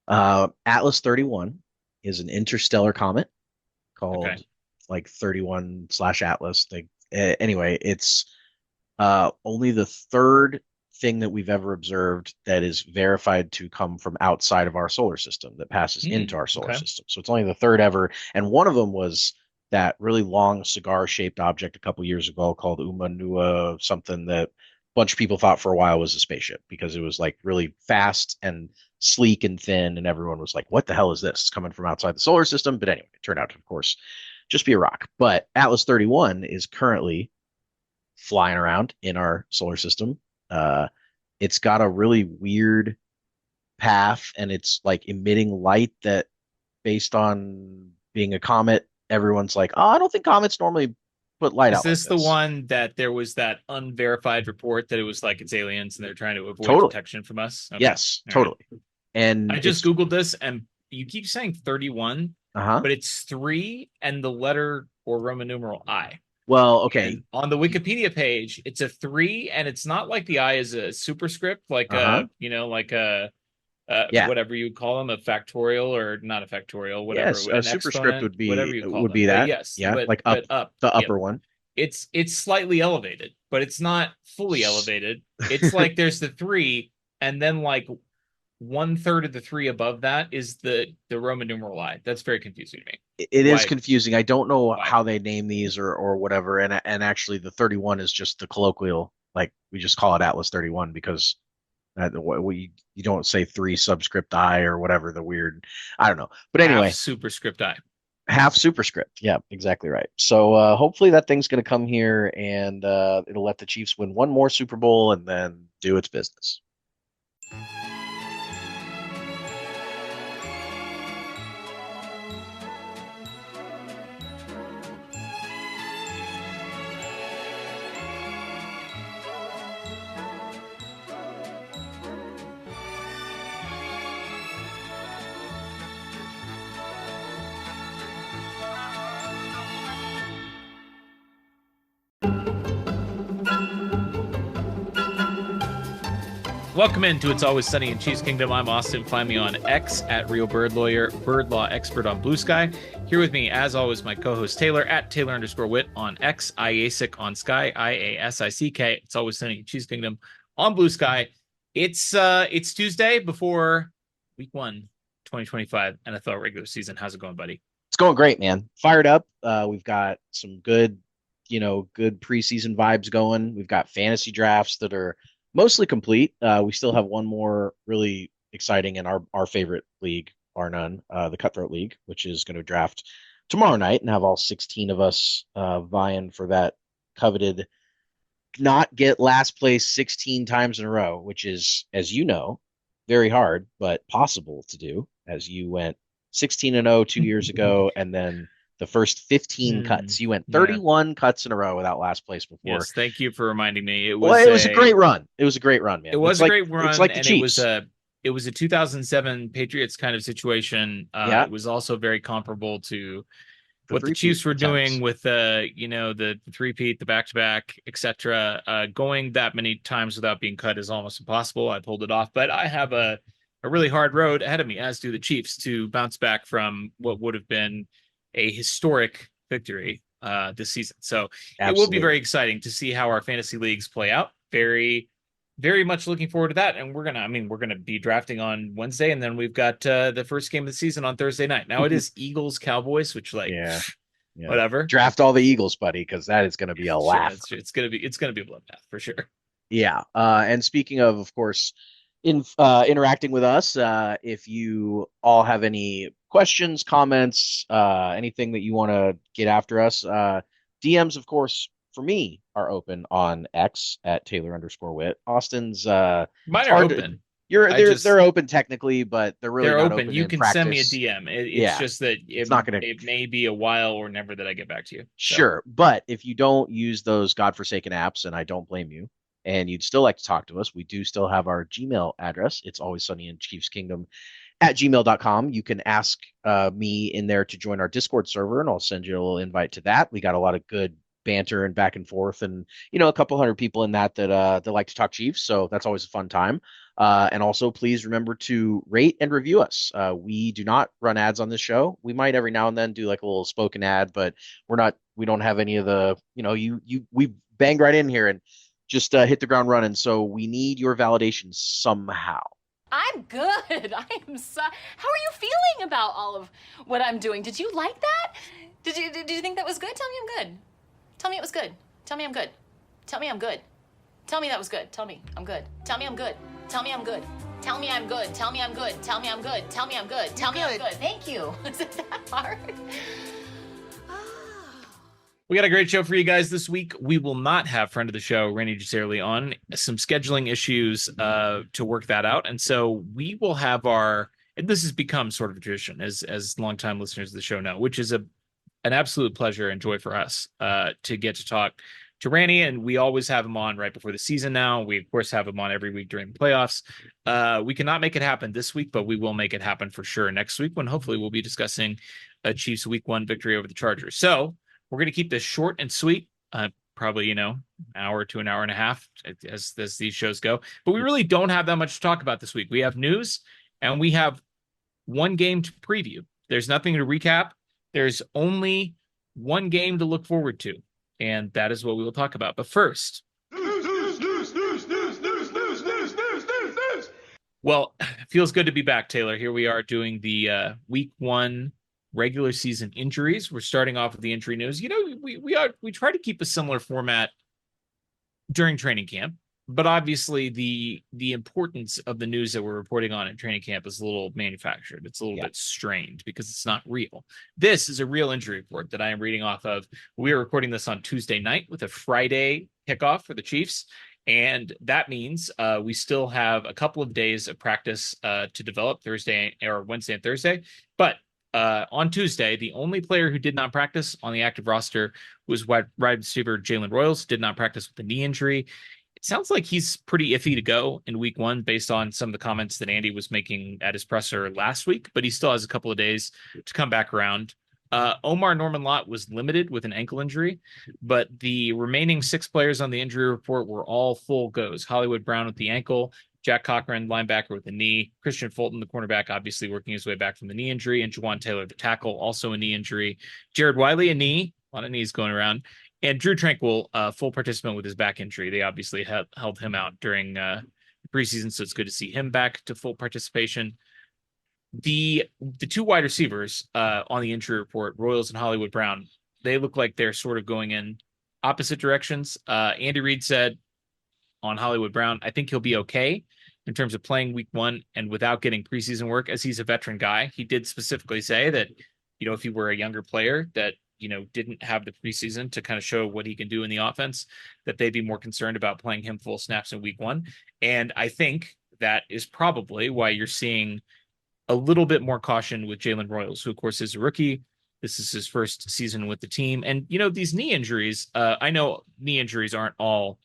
Atlas 31 is an interstellar comet Okay. called like 31 slash Atlas thing. Anyway, it's only the third thing that we've ever observed that is verified to come from outside of our solar system that passes into our solar Okay. system. So it's only the third ever. And one of them was that really long cigar shaped object a couple years ago called Umanua, something that a bunch of people thought for a while was a spaceship because it was like really fast and sleek and thin. And everyone was like, what the hell is this? It's coming from outside the solar system. But anyway, it turned out to, of course, just be a rock. But Atlas 31 is currently flying around in our solar system. Uh, it's got a really weird path and it's like emitting light that, based on being a comet, everyone's like, oh, I don't think comets normally put light Is out like this the this. one that there was that unverified report that it was like it's aliens and they're trying to avoid Totally. detection from us? Okay. Yes, All right. totally. I And just it's, Googled this and you keep saying 31, uh-huh. but it's three and the letter or Roman numeral I. Well, okay. And on the Wikipedia page, it's a three, and it's not like the I is a superscript, like Uh-huh. like a Yeah. whatever you call them, a factorial or not a factorial, whatever, Yes, a an superscript exponent, would whatever be you call would them. be But that. yes, Yeah, like but up up. the Yep. upper one. It's slightly elevated, but it's not fully elevated. It's like there's the three, and then like one third of the three above that is the Roman numeral I. That's very confusing to me. It is Why? confusing. I don't know Why? how they name these or whatever. And actually, the 31 is just the colloquial. Like we just call it Atlas 31 because we you don't say three subscript I or whatever the weird. I don't know. But Half anyway, superscript I. half superscript. Yeah, exactly right. So hopefully that thing's going to come here and it'll let the Chiefs win one more Super Bowl and then do its business. Welcome into It's Always Sunny in Cheese Kingdom. I'm Austin. Find me on X at Real Bird Lawyer, Bird Law Expert on Blue Sky. Here with me, as always, my co-host Taylor at Taylor_Wit on X, IASIC on Sky, IASICK. It's Always Sunny in Cheese Kingdom on Blue Sky. It's Tuesday before week one, 2025 NFL regular season. How's it going, buddy? It's going great, man. Fired up. We've got some good, good preseason vibes going. We've got fantasy drafts that are mostly complete. We still have one more really exciting in our favorite league, bar none, the Cutthroat League, which is going to draft tomorrow night and have all 16 of us vying for that coveted not get last place 16 times in a row, which is, as you know, very hard, but possible to do, as you went 16 and 0 2 years ago, and then the first 15 Hmm. cuts. You went Yeah. 31 cuts in a row without last place before. Yes. Thank you for reminding me. Well, it was a great run. It was a great run, It man. was a great It's run, like the and Chiefs. it was a 2007 Patriots kind of situation. Yeah, It was also very comparable to the what the three-peat Chiefs were doing attempts. with the three-peat, the back-to-back, etc. Going that many times without being cut is almost impossible. I pulled it off, but I have a really hard road ahead of me, as do the Chiefs, to bounce back from what would have been a historic victory this season. So it will be very Absolutely. exciting to see how our fantasy leagues play out. Very, very much looking forward to that. And we're gonna be drafting on Wednesday, and then we've got the first game of the season on Thursday night. Now it is Eagles Cowboys, which like Yeah, yeah. whatever. Draft all the Eagles, buddy, because that is going to be a Sure, laugh. it's gonna be a bloodbath for sure. Yeah. And speaking of course, interacting with us, if you all have any questions, comments, anything that you want to get after us, DMs, of course, for me are open on X at Taylor_Wit. Austin's, Mine it's are hard to, open. you're I they're just open technically, but they're really they're not open. open You in can send me a practice. DM. It's Yeah, just that it's it not going to. it may be a while or never that I get back to you. So Sure, but if you don't use those godforsaken apps, and I don't blame you, and you'd still like to talk to us, we do still have our Gmail address. It's always sunny in Chiefs Kingdom at gmail.com. You can ask me in there to join our Discord server, and I'll send you a little invite to that. We got a lot of good banter and back and forth, and a couple hundred people in that like to talk Chiefs, so that's always a fun time. And also, please remember to rate and review us. We do not run ads on this show. We might every now and then do like a little spoken ad, but we don't have any of the, we banged right in here and just hit the ground running. So we need your validation somehow. I'm good. How are you feeling about all of what I'm doing? Did you like that? Did you think that was good? Tell me I'm good. Tell me it was good. Tell me I'm good. Tell me I'm good. Tell me that was good. Tell me I'm good. Tell me I'm good. Tell me I'm good. Tell me I'm good. Tell me I'm good. Tell me I'm good. Tell me I'm good. Tell me I'm good. Thank you. Is it that hard? We got a great show for you guys this week. We will not have friend of the show, Randy Gisserly, on. Some scheduling issues to work that out. And so we will have and this has become sort of a tradition, as longtime listeners of the show know, which is an absolute pleasure and joy for us to get to talk to Randy. And we always have him on right before the season now. We, of course, have him on every week during the playoffs. We cannot make it happen this week, but we will make it happen for sure next week when hopefully we'll be discussing a Chiefs Week 1 victory over the Chargers. So we're going to keep this short and sweet, probably, an hour to an hour and a half as these shows go. But we really don't have that much to talk about this week. We have news and we have one game to preview. There's nothing to recap. There's only one game to look forward to. And that is what we will talk about. But first, news. Well, it feels good to be back, Taylor. Here we are doing the Week 1 regular season injuries. We're starting off with the injury news. We try to keep a similar format during training camp, but obviously the importance of the news that we're reporting on in training camp is a little manufactured. It's a little bit strained because it's not real. This is a real injury report that I am reading off of. We are recording this on Tuesday night with a Friday kickoff for the Chiefs. And that means we still have a couple of days of practice to develop Wednesday and Thursday. But on Tuesday, the only player who did not practice on the active roster was wide receiver Jalen Royals, did not practice with a knee injury. It sounds like he's pretty iffy to go in Week 1 based on some of the comments that Andy was making at his presser last week, but he still has a couple of days to come back around. Omar Norman-Lott was limited with an ankle injury, but the remaining 6 players on the injury report were all full goes. Hollywood Brown with the ankle, Jack Cochran, linebacker with a knee, Christian Fulton, the cornerback, obviously working his way back from the knee injury, and Juwan Taylor, the tackle, also a knee injury. Jared Wiley, a knee, a lot of knees going around, and Drew Tranquil, full participant with his back injury. They obviously held him out during the preseason, so it's good to see him back to full participation. The 2 wide receivers on the injury report, Royals and Hollywood Brown, they look like they're sort of going in opposite directions. Andy Reid said on Hollywood Brown, I think he'll be okay in terms of playing Week 1 and without getting preseason work, as he's a veteran guy. He did specifically say that, if he were a younger player that, didn't have the preseason to kind of show what he can do in the offense, that they'd be more concerned about playing him full snaps in Week 1. And I think that is probably why you're seeing a little bit more caution with Jalen Royals, who, of course, is a rookie. This is his first season with the team. And, these knee injuries, I know knee injuries aren't all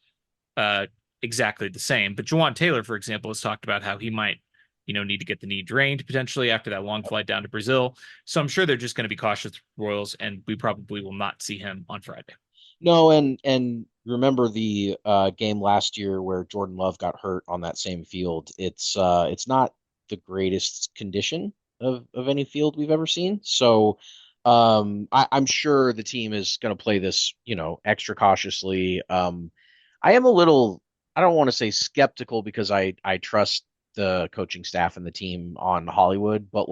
exactly the same, but Juwan Taylor, for example, has talked about how he might, need to get the knee drained potentially after that long flight down to Brazil. So I'm sure they're just going to be cautious with Royals, and we probably will not see him on Friday. No, and remember the game last year where Jordan Love got hurt on that same field. It's not the greatest condition of any field we've ever seen. So I'm sure the team is going to play this, extra cautiously. I am a little, I don't want to say skeptical because I trust the coaching staff and the team on Hollywood, but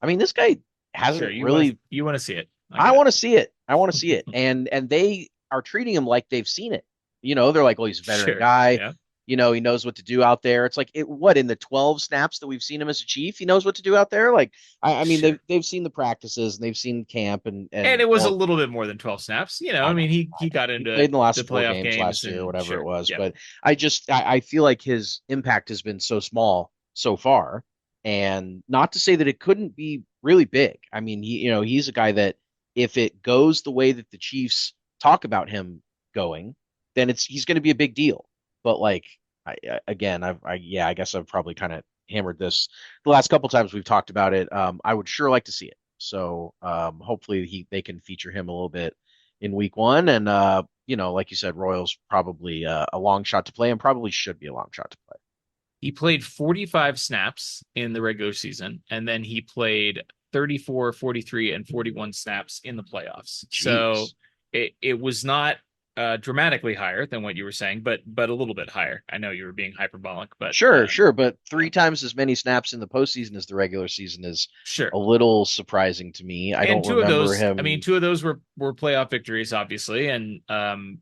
this guy hasn't really. You want to see it. I want to see it. I want to see it. And they are treating him like they've seen it. They're like, well, he's a veteran guy. Yeah. He knows what to do out there. It's like in the 12 snaps that we've seen him as a Chief, he knows what to do out there. Sure. They've seen the practices and they've seen camp and it was a little bit more than 12 snaps. He got into he played in the last playoff games last year or whatever it was. Yeah. But I feel like his impact has been so small so far, and not to say that it couldn't be really big. He's a guy that if it goes the way that the Chiefs talk about him going, then he's going to be a big deal. But I guess I've probably kind of hammered this the last couple times we've talked about it. I would sure like to see it. So hopefully they can feature him a little bit in Week 1. And like you said, Royals probably a long shot to play and probably should be a long shot to play. He played 45 snaps in the regular season, and then he played 34, 43, and 41 snaps in the playoffs. So Jeez. it was not dramatically higher than what you were saying, but a little bit higher. I know you were being hyperbolic, but Sure, sure, but yeah, three times as many snaps in the postseason as the regular season is sure. a little surprising to me. I And don't two of remember those, I mean, him. two of those were playoff victories, obviously. And I mean,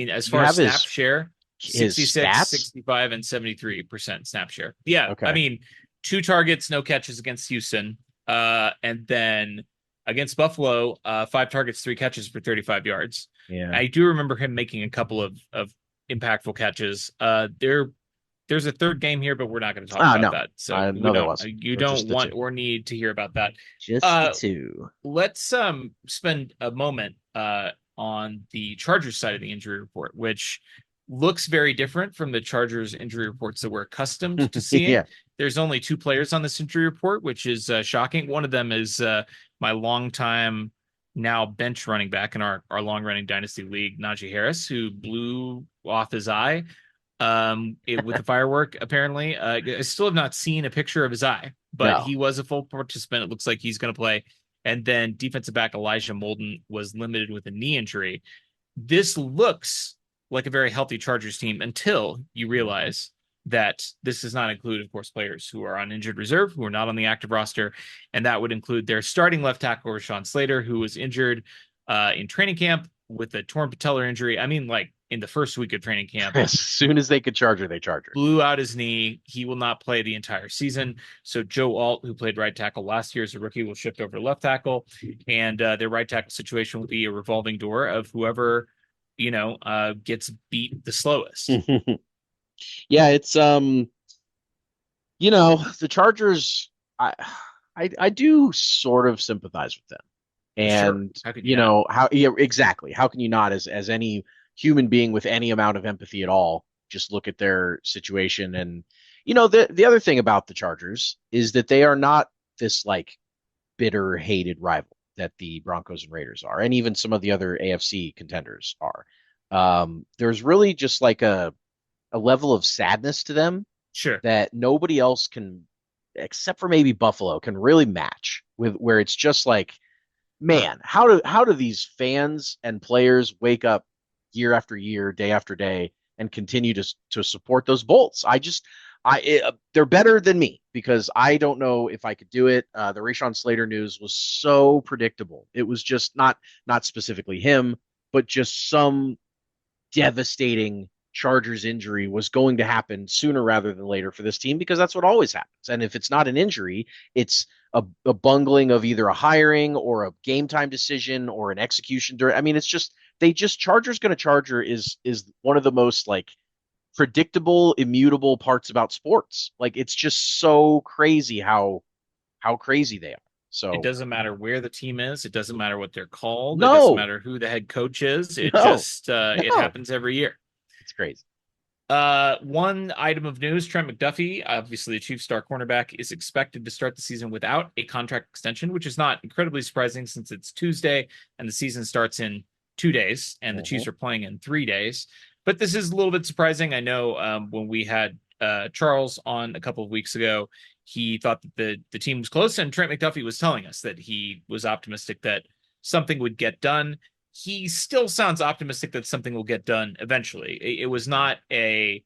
as Do you far as have snap share, his 66, stats? 65, and 73% snap share. Yeah, I Okay. mean, 2 targets, no catches against Houston. And then against Buffalo, 5 targets, 3 catches for 35 yards. Yeah. I do remember him making a couple of impactful catches. There's a third game here, but we're not going to talk Ah, about no. that. So I we know there don't wasn't. you don't Just the want two. or need to hear about that. Just the Uh two. let's spend a moment on the Chargers side of the injury report, which looks very different from the Chargers injury reports that we're accustomed to seeing. Yeah. There's only 2 players on this injury report, which is shocking. One of them is my longtime now bench running back in our long running dynasty league, Najee Harris, who blew off his eye with the firework. Apparently, I still have not seen a picture of his eye, but No. he was a full participant. It looks like he's going to play. And then defensive back Elijah Molden was limited with a knee injury. This looks like a very healthy Chargers team until you realize that this does not include, of course, players who are on injured reserve, who are not on the active roster. And that would include their starting left tackle, Rashawn Slater, who was injured in training camp with a torn patellar injury. I mean, like in the first week of training camp, As soon as they could charge her, they charge her. blew out his knee. He will not play the entire season. So Joe Alt, who played right tackle last year as a rookie, will shift over to left tackle, and their right tackle situation will be a revolving door of whoever gets beat the slowest. Yeah, it's the Chargers, I do sort of sympathize with them. Sure, And how could you not? how yeah, exactly. How can you not as any human being with any amount of empathy at all just look at their situation? And the other thing about the Chargers is that they are not this like bitter hated rival that the Broncos and Raiders are, and even some of the other AFC contenders are. There's really just like a level of sadness to them Sure, that nobody else can, except for maybe Buffalo, can really match with, where it's just like, man, how do these fans and players wake up year after year, day after day, and continue to support those Bolts? They're better than me because I don't know if I could do it. The Rashawn Slater news was so predictable. It was just not specifically him, but just some devastating Chargers injury was going to happen sooner rather than later for this team, because that's what always happens. And if it's not an injury, it's a bungling of either a hiring or a game time decision or an execution. I mean, it's just Chargers going to Charger is one of the most like predictable, immutable parts about sports. Like it's just so crazy how crazy they are. it So doesn't matter where the team is. It doesn't matter what they're called. It doesn't no, matter who the head coach is. It no, just it no, happens every year. it's crazy. One item of news: Trent McDuffie, obviously the Chiefs' star cornerback, is expected to start the season without a contract extension, which is not incredibly surprising since it's Tuesday and the season starts in 2 days, and the Mhm. Chiefs are playing in 3 days. But this is a little bit surprising. I know when we had Charles on a couple of weeks ago, he thought that the team was close, and Trent McDuffie was telling us that he was optimistic that something would get done. He still sounds optimistic that something will get done eventually. It was not Bitter.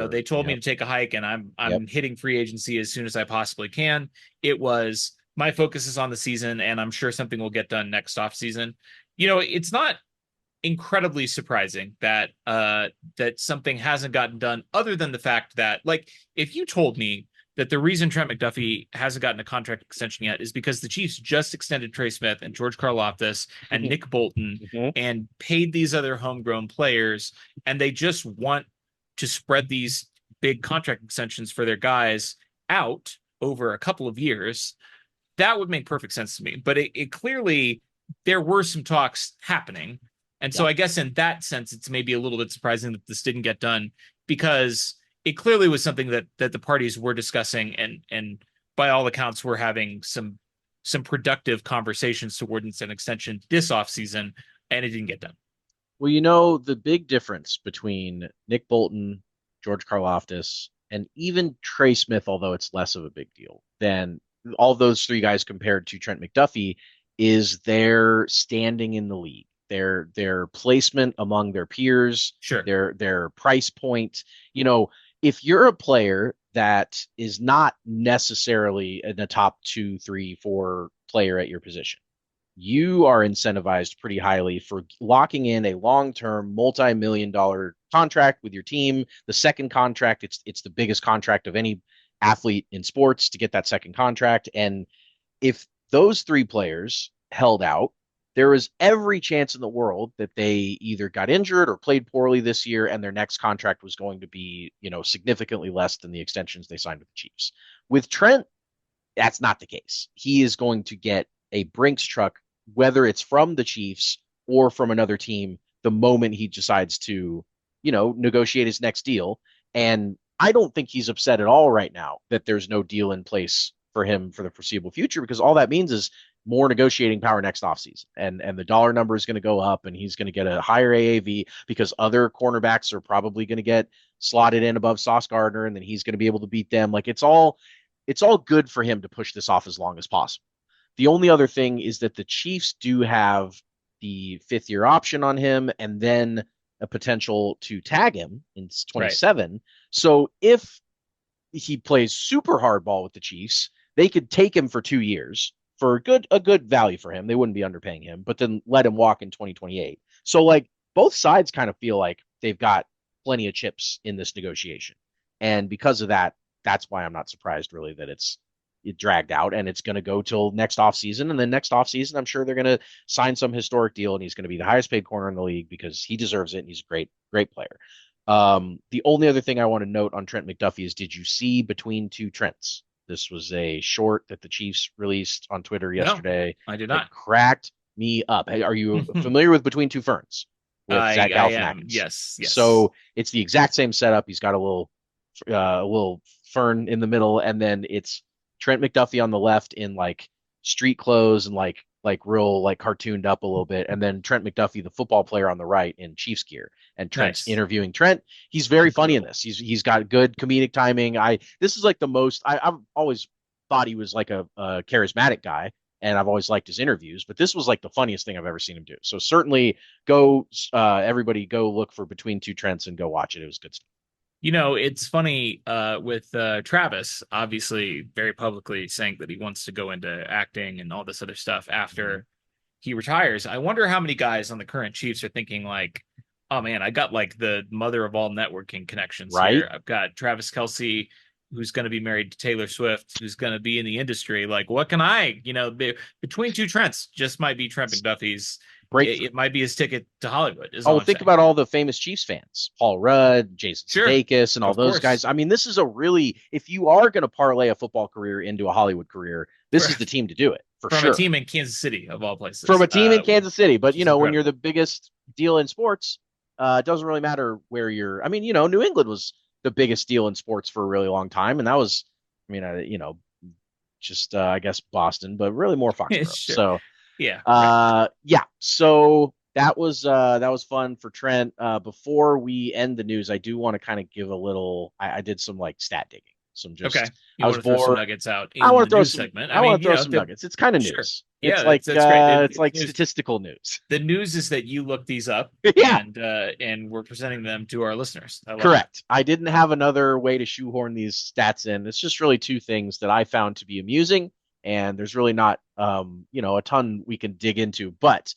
they told me Yep. to take a hike and I'm Yep. hitting free agency as soon as I possibly can. It was my focus is on the season, and I'm sure something will get done next off season. It's not incredibly surprising that that something hasn't gotten done, other than the fact that, like, if you told me that the reason Trent McDuffie hasn't gotten a contract extension yet is because the Chiefs just extended Trey Smith and George Karlaftis and Nick Bolton Mhm. and paid these other homegrown players, and they just want to spread these big contract extensions for their guys out over a couple of years, that would make perfect sense to me. But it clearly, there were some talks happening. And so Yep. I guess in that sense, it's maybe a little bit surprising that this didn't get done, because it clearly was something that the parties were discussing, and by all accounts were having some productive conversations towards an extension this offseason, and it didn't get done. Well, the big difference between Nick Bolton, George Karlaftis, and even Trey Smith, although it's less of a big deal than all those three guys compared to Trent McDuffie, is their standing in the league, their placement among their peers, Sure. their price point. You know, if you're a player that is not necessarily in the top two, three, four player at your position, you are incentivized pretty highly for locking in a long-term multi-million dollar contract with your team. The second contract, it's the biggest contract of any athlete in sports to get that second contract. And if those three players held out, there was every chance in the world that they either got injured or played poorly this year, and their next contract was going to be, significantly less than the extensions they signed with the Chiefs. With Trent, that's not the case. He is going to get a Brinks truck, whether it's from the Chiefs or from another team, the moment he decides to, negotiate his next deal. And I don't think he's upset at all right now that there's no deal in place for him for the foreseeable future, because all that means is more negotiating power next offseason. And the dollar number is going to go up, and he's going to get a higher AAV because other cornerbacks are probably going to get slotted in above Sauce Gardner, and then he's going to be able to beat them. Like, it's all good for him to push this off as long as possible. The only other thing is that the Chiefs do have the 5th-year option on him, and then a potential to tag him in 27. Right. So if he plays super hardball with the Chiefs, they could take him for 2 years for a good value for him. They wouldn't be underpaying him, but then let him walk in 2028. So, like, both sides kind of feel like they've got plenty of chips in this negotiation. And because of that, that's why I'm not surprised really that it dragged out, and it's going to go till next offseason. And then next offseason, I'm sure they're going to sign some historic deal, and he's going to be the highest paid corner in the league because he deserves it, and he's a great, great player. The only other thing I want to note on Trent McDuffie is, did you see Between Two Trents? This was a short that the Chiefs released on Twitter yesterday. No, I did not. It cracked me up. Are you familiar with Between Two Ferns? With Zach Galifianakis? Yes. So it's the exact same setup. He's got a little fern in the middle, and then it's Trent McDuffie on the left in like street clothes and like real like cartooned up a little bit, and then Trent McDuffie, the football player, on the right in Chiefs gear, and Trent's interviewing Trent. He's very funny in this. He's got good comedic timing. This is like the most I've always thought he was like a charismatic guy, and I've always liked his interviews, but this was like the funniest thing I've ever seen him do. So certainly everybody go look for Between Two Trents and go watch it. It was good stuff. It's funny with Travis, obviously very publicly saying that he wants to go into acting and all this other stuff after he retires. I wonder how many guys on the current Chiefs are thinking like, oh man, I got like the mother of all networking connections here. I've got Travis Kelce, who's going to be married to Taylor Swift, who's going to be in the industry. Like, what can I, Between Two Trents just might be Trent McDuffie's. It might be his ticket to Hollywood. Think about all the famous Chiefs fans, Paul Rudd, Jason Sudeikis, and all those guys. I mean, this is if you are going to parlay a football career into a Hollywood career, this is the team to do it for sure. From a team in Kansas City, of all places. From a team in Kansas City. But, when you're the biggest deal in sports, it doesn't really matter where you're. I mean, New England was the biggest deal in sports for a really long time. And that was, I guess Boston, but really more Foxborough. Sure. So. Yeah. So that was fun for Trent. Before we end the news, I do want to kind of give a little. I did some like stat digging. Okay. I was bored. Throw some nuggets out. I want to throw some segment. I want to throw some nuggets. It's kind of news. Sure. It's yeah, like that's great. It's like statistical news. The news is that you looked these up. Yeah. And we're presenting them to our listeners. Correct. I didn't have another way to shoehorn these stats in. It's just really two things that I found to be amusing. And there's really not, a ton we can dig into. But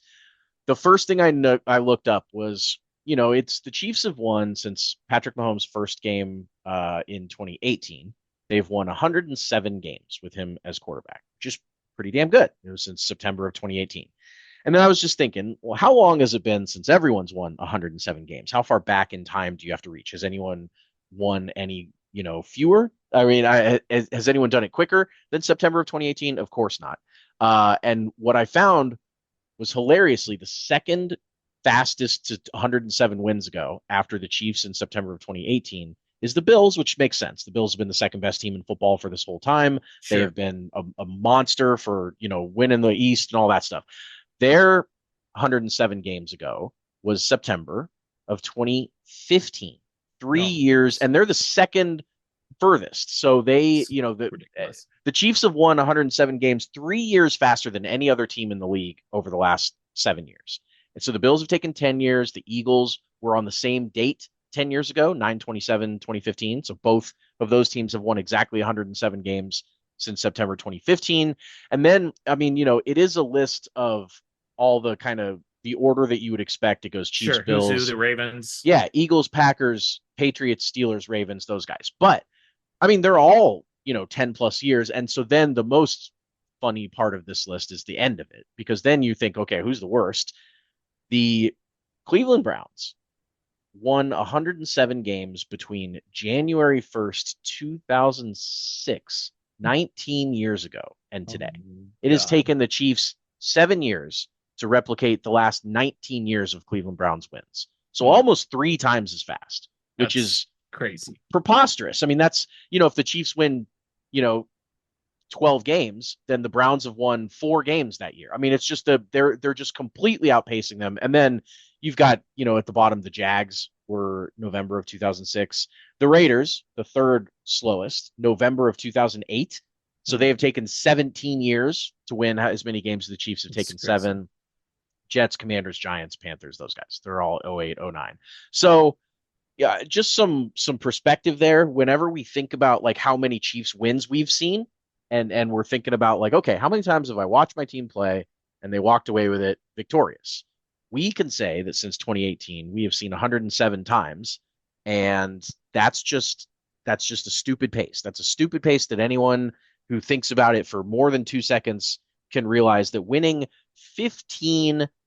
the first thing I looked up was, it's the Chiefs have won since Patrick Mahomes' first game in 2018. They've won 107 games with him as quarterback, which is pretty damn good. It was since September of 2018. And then I was just thinking, well, how long has it been since everyone's won 107 games? How far back in time do you have to reach? Has anyone won any, fewer? I mean, has anyone done it quicker than September of 2018? Of course not. And what I found was hilariously the second fastest to 107 wins ago after the Chiefs in September of 2018 is the Bills, which makes sense. The Bills have been the second best team in football for this whole time. Sure. They have been a monster for, winning the East and all that stuff. Their 107 games ago was September of 2015. 3 years, and they're the second furthest. So they, It's the ridiculous. the Chiefs have won 107 games 3 years faster than any other team in the league over the last 7 years. And so the Bills have taken 10 years. The Eagles were on the same date 10 years ago, 9/27/2015. So both of those teams have won exactly 107 games since September 2015. And then, I mean, it is a list of all the kind of the order that you would expect. It goes Chiefs, Sure. Who's who? Bills, The Ravens. yeah, Eagles, Packers, Patriots, Steelers, Ravens, those guys. But I mean, they're all, 10 plus years. And so then the most funny part of this list is the end of it, because then you think, okay, who's the worst? The Cleveland Browns won 107 games between January 1st, 2006, 19 years ago, and today. It has taken the Chiefs 7 years to replicate the last 19 years of Cleveland Browns wins. So almost 3 times as fast, which is crazy, preposterous. I mean, that's, if the Chiefs win, 12 games, then the Browns have won 4 games that year. I mean, it's just they're just completely outpacing them. And then you've got, at the bottom, the Jags were November of 2006. The Raiders, the third slowest, November of 2008. So they have taken 17 years to win as many games as the Chiefs have taken 7. Jets, Commanders, Giants, Panthers, those guys. They're all 08, 09. So yeah, just some perspective there. Whenever we think about like how many Chiefs wins we've seen, and we're thinking about like, okay, how many times have I watched my team play and they walked away with it victorious? We can say that since 2018, we have seen 107 times, and that's just a stupid pace. That's a stupid pace that anyone who thinks about it for more than 2 seconds can realize that winning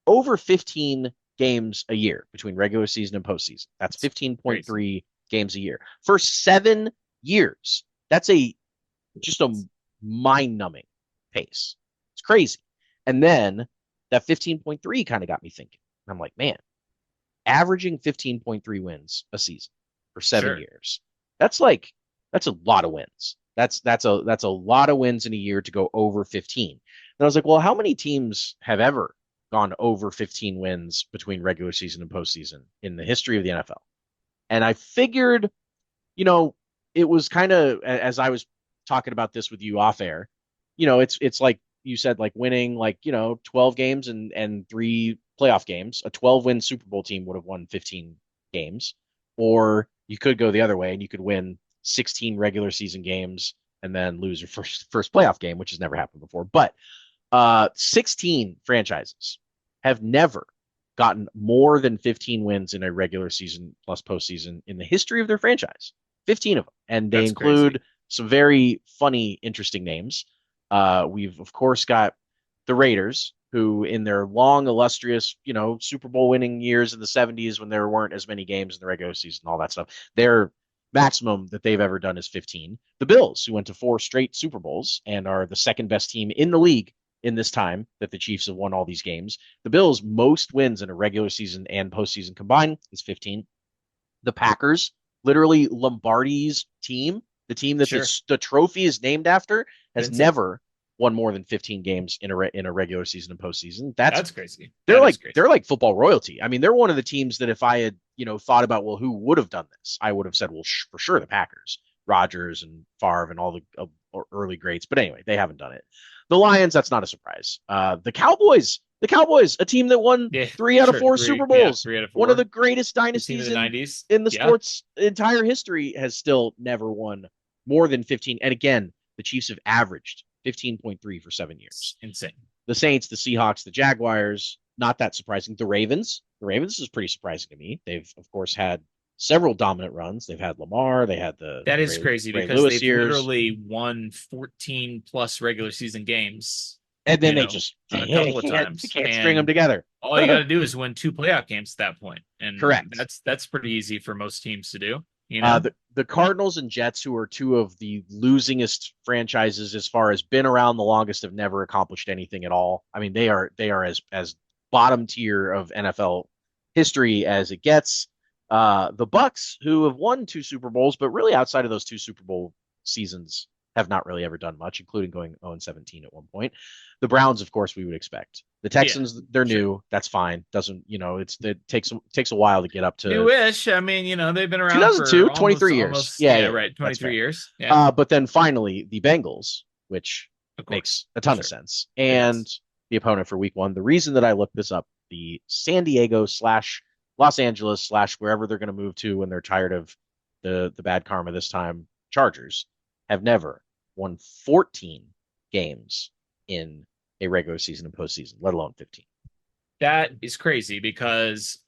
over 15 games a year between regular season and postseason. That's 15.3 games a year for 7 years. That's just a mind-numbing pace. It's crazy. And then that 15.3 kind of got me thinking. I'm like, man, averaging 15.3 wins a season for 7 years. That's a lot of wins. That's a lot of wins in a year to go over 15. And I was like, well, how many teams have ever gone over 15 wins between regular season and postseason in the history of the NFL? And I figured, it was kind of, as I was talking about this with you off air, it's like you said, like winning 12 games and 3 playoff games. A 12-win Super Bowl team would have won 15 games. Or you could go the other way and you could win 16 regular season games and then lose your first playoff game, which has never happened before. But 16 franchises have never gotten more than 15 wins in a regular season plus postseason in the history of their franchise. 15 of them. And they include some very funny, interesting names. We've, of course, got the Raiders, who in their long, illustrious, Super Bowl winning years in the 70s when there weren't as many games in the regular season, all that stuff, their maximum that they've ever done is 15. The Bills, who went to 4 straight Super Bowls and are the second best team in the league in this time that the Chiefs have won all these games. The Bills' most wins in a regular season and postseason combined is 15. The Packers, literally Lombardi's team, the team that the trophy is named after, has never won more than 15 games in a regular season and postseason. That's crazy. They're like football royalty. I mean, they're one of the teams that if I had thought about, well, who would have done this, I would have said, well, for sure the Packers, Rodgers and Favre and all the early greats. But anyway, they haven't done it. The Lions, that's not a surprise. The Cowboys, a team that won 3 out of 4 Super Bowls, 3 out of 4. One of the greatest dynasties in the sport's entire history, has still never won more than 15. And again, the Chiefs have averaged 15.3 for 7 years. Insane. The Saints, the Seahawks, the Jaguars, not that surprising. The Ravens is pretty surprising to me. They've, of course, had several dominant runs. They've had Lamar. They had that is crazy because Lewis they've literally won 14 plus regular season games, and then they just a couple of times can't string them together. All you got to do is win 2 playoff games at that point, and correct. That's pretty easy for most teams to do. The Cardinals and Jets, who are 2 of the losingest franchises as far as been around the longest, have never accomplished anything at all. I mean, they are as bottom tier of NFL history as it gets. The Bucks, who have won 2 Super Bowls, but really outside of those 2 Super Bowl seasons, have not really ever done much, including going 0-17 at one point. The Browns, of course, we would expect. The Texans, they're sure. new. That's fine. Doesn't, it takes a while to get up to Newish. I mean, they've been around 2002, for 23 years. almost, Yeah, right, that's 23 fair. years. Yeah, But then finally, the Bengals, which of course. makes a ton of Sure. sense. It And does. the opponent for week one, the reason that I looked this up, the San Diego slash Los Angeles slash wherever they're going to move to when they're tired of the bad karma this time, Chargers have never won 14 games in a regular season and postseason, let alone 15. That is crazy because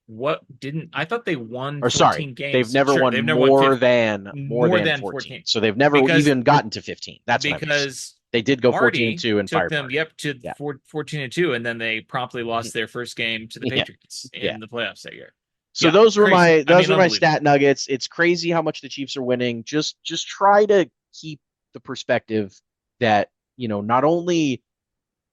I thought they won Or 14 sorry, games. they've never Sure, won they've never more won than more than 14. 14. So they've never Because- even gotten to 15. That's what I mean. because They did go Marty 14-2 and took fired them, Marty. yep, to Yeah. 14-2, and then they promptly lost their first game to the Yeah. Patriots in Yeah. the playoffs that year. So Yeah, those were crazy. my I mean, my unbelievable. stat nuggets. It's crazy how much the Chiefs are winning. Just try to keep the perspective that, not only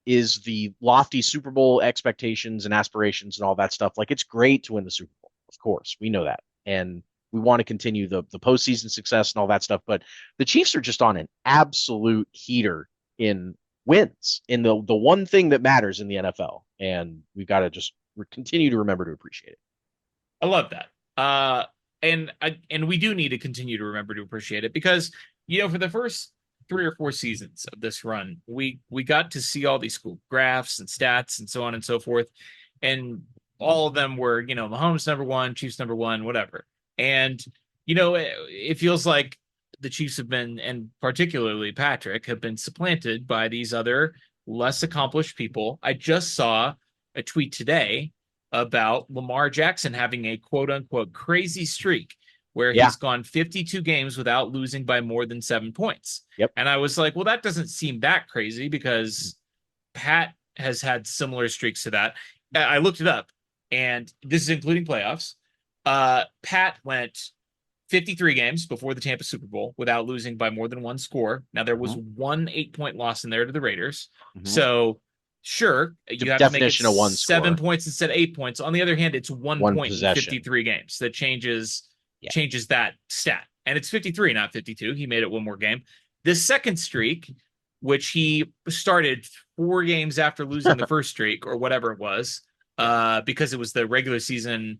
is the lofty Super Bowl expectations and aspirations and all that stuff, like it's great to win the Super Bowl. Of course, we know that. And we want to continue the postseason success and all that stuff, but the Chiefs are just on an absolute heater in wins, in the one thing that matters in the NFL. And we've got to just continue to remember to appreciate it. I love that. And we do need to continue to remember to appreciate it because, for the first 3 or 4 seasons of this run, we got to see all these cool graphs and stats and so on and so forth. And all of them were, Mahomes number 1, Chiefs number 1, whatever. And, it feels like the Chiefs have been, and particularly Patrick, have been supplanted by these other less accomplished people. I just saw a tweet today about Lamar Jackson having a quote unquote crazy streak where he's gone 52 games without losing by more than 7 points. Yep. And I was like, well, that doesn't seem that crazy because Pat has had similar streaks to that. I looked it up, and this is including playoffs. Pat went 53 games before the Tampa Super Bowl without losing by more than 1 score. Now, there was 1 8-point loss in there to the Raiders. So, sure, you have to make it of 1 7 score. points instead of 8 points. On the other hand, it's one point possession. in 53 games that changes that stat. And it's 53, not 52. He made it 1 more game. This second streak, which he started 4 games after losing the first streak or whatever it was, because it was the regular season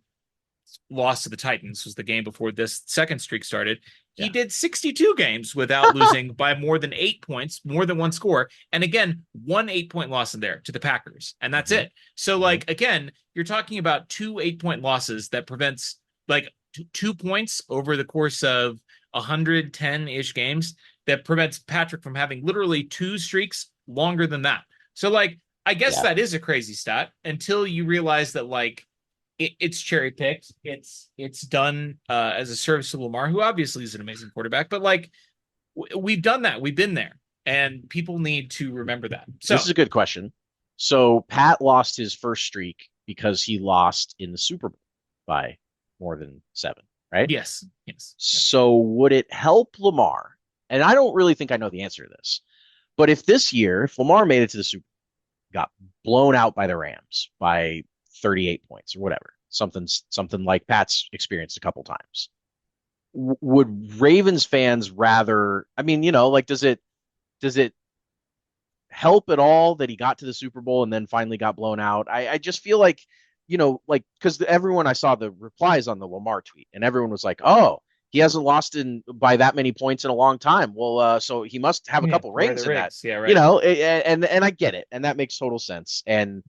loss to the Titans was the game before this second streak started. He did 62 games without losing by more than 8 points, more than 1 score. And again, 1 8-point loss in there to the Packers. And that's it. So again, you're talking about 2 8-point losses that prevents 2 points over the course of 110-ish games that prevents Patrick from having literally 2 streaks longer than that. So I guess that is a crazy stat until you realize that it's cherry picked. It's done as a service to Lamar, who obviously is an amazing quarterback. But we've done that. We've been there, and people need to remember that. So this is a good question. So Pat lost his first streak because he lost in the Super Bowl by more than 7, right? Yes. So would it help Lamar? And I don't really think I know the answer to this. But if Lamar made it to the Super Bowl, got blown out by the Rams by 38 points or whatever, something like Pat's experienced a couple times, would Ravens fans rather, does it help at all that he got to the Super Bowl and then finally got blown out? I just feel like, because everyone, I saw the replies on the Lamar tweet and everyone was like, oh, he hasn't lost by that many points in a long time. Well, so he must have a couple rings in that, and I get it. And that makes total sense. And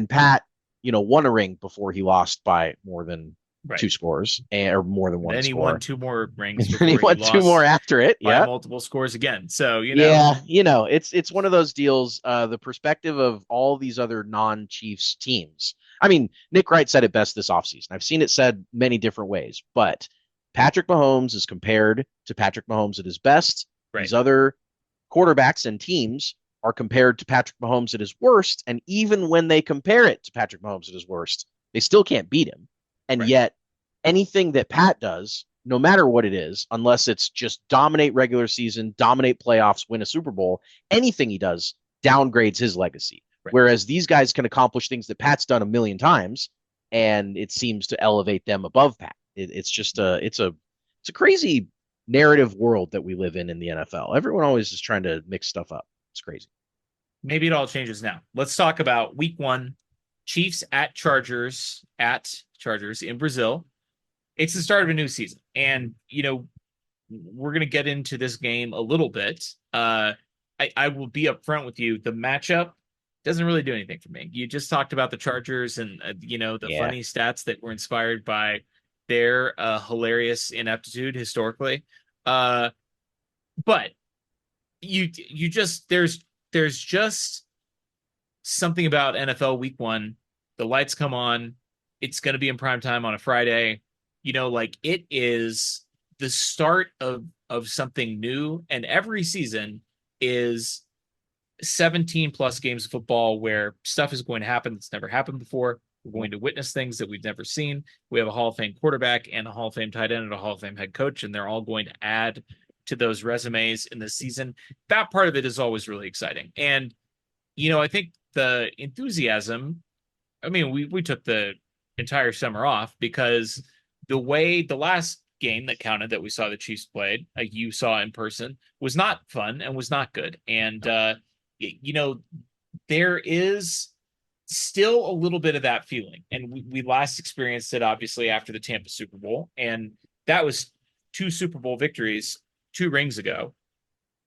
Pat, won a ring before he lost by more than 2 scores or more than 1 then score. he won 2 more rings. And he won 2 more after it. By multiple scores again. So, it's one of those deals. The perspective of all these other non-Chiefs teams. I mean, Nick Wright said it best this offseason. I've seen it said many different ways, but Patrick Mahomes is compared to Patrick Mahomes at his best. Right. These other quarterbacks and teams are compared to Patrick Mahomes at his worst. And even when they compare it to Patrick Mahomes at his worst, they still can't beat him. And yet anything that Pat does, no matter what it is, unless it's just dominate regular season, dominate playoffs, win a Super Bowl, anything he does downgrades his legacy. Right. Whereas these guys can accomplish things that Pat's done a million times, and it seems to elevate them above Pat. It's a crazy narrative world that we live in the NFL. Everyone always is trying to mix stuff up. It's crazy. Maybe it all changes now. Let's talk about week one. Chiefs at Chargers in Brazil. It's the start of a new season. And, we're going to get into this game a little bit. I will be upfront with you. The matchup doesn't really do anything for me. You just talked about the Chargers and, the funny stats that were inspired by their hilarious ineptitude historically. But you just, there's just something about NFL week one. The lights come on. It's going to be in prime time on a Friday. It is the start of something new. And every season is 17 plus games of football where stuff is going to happen that's never happened before. We're going to witness things that we've never seen. We have a Hall of Fame quarterback and a Hall of Fame tight end and a Hall of Fame head coach, and they're all going to add to those resumes in this season. That part of it is always really exciting. And, I think the enthusiasm, we took the entire summer off because the way the last game that counted that we saw the Chiefs played, like you saw in person, was not fun and was not good. And, there is still a little bit of that feeling. And we last experienced it, obviously, after the Tampa Super Bowl. And that was 2 Super Bowl victories 2 rings ago.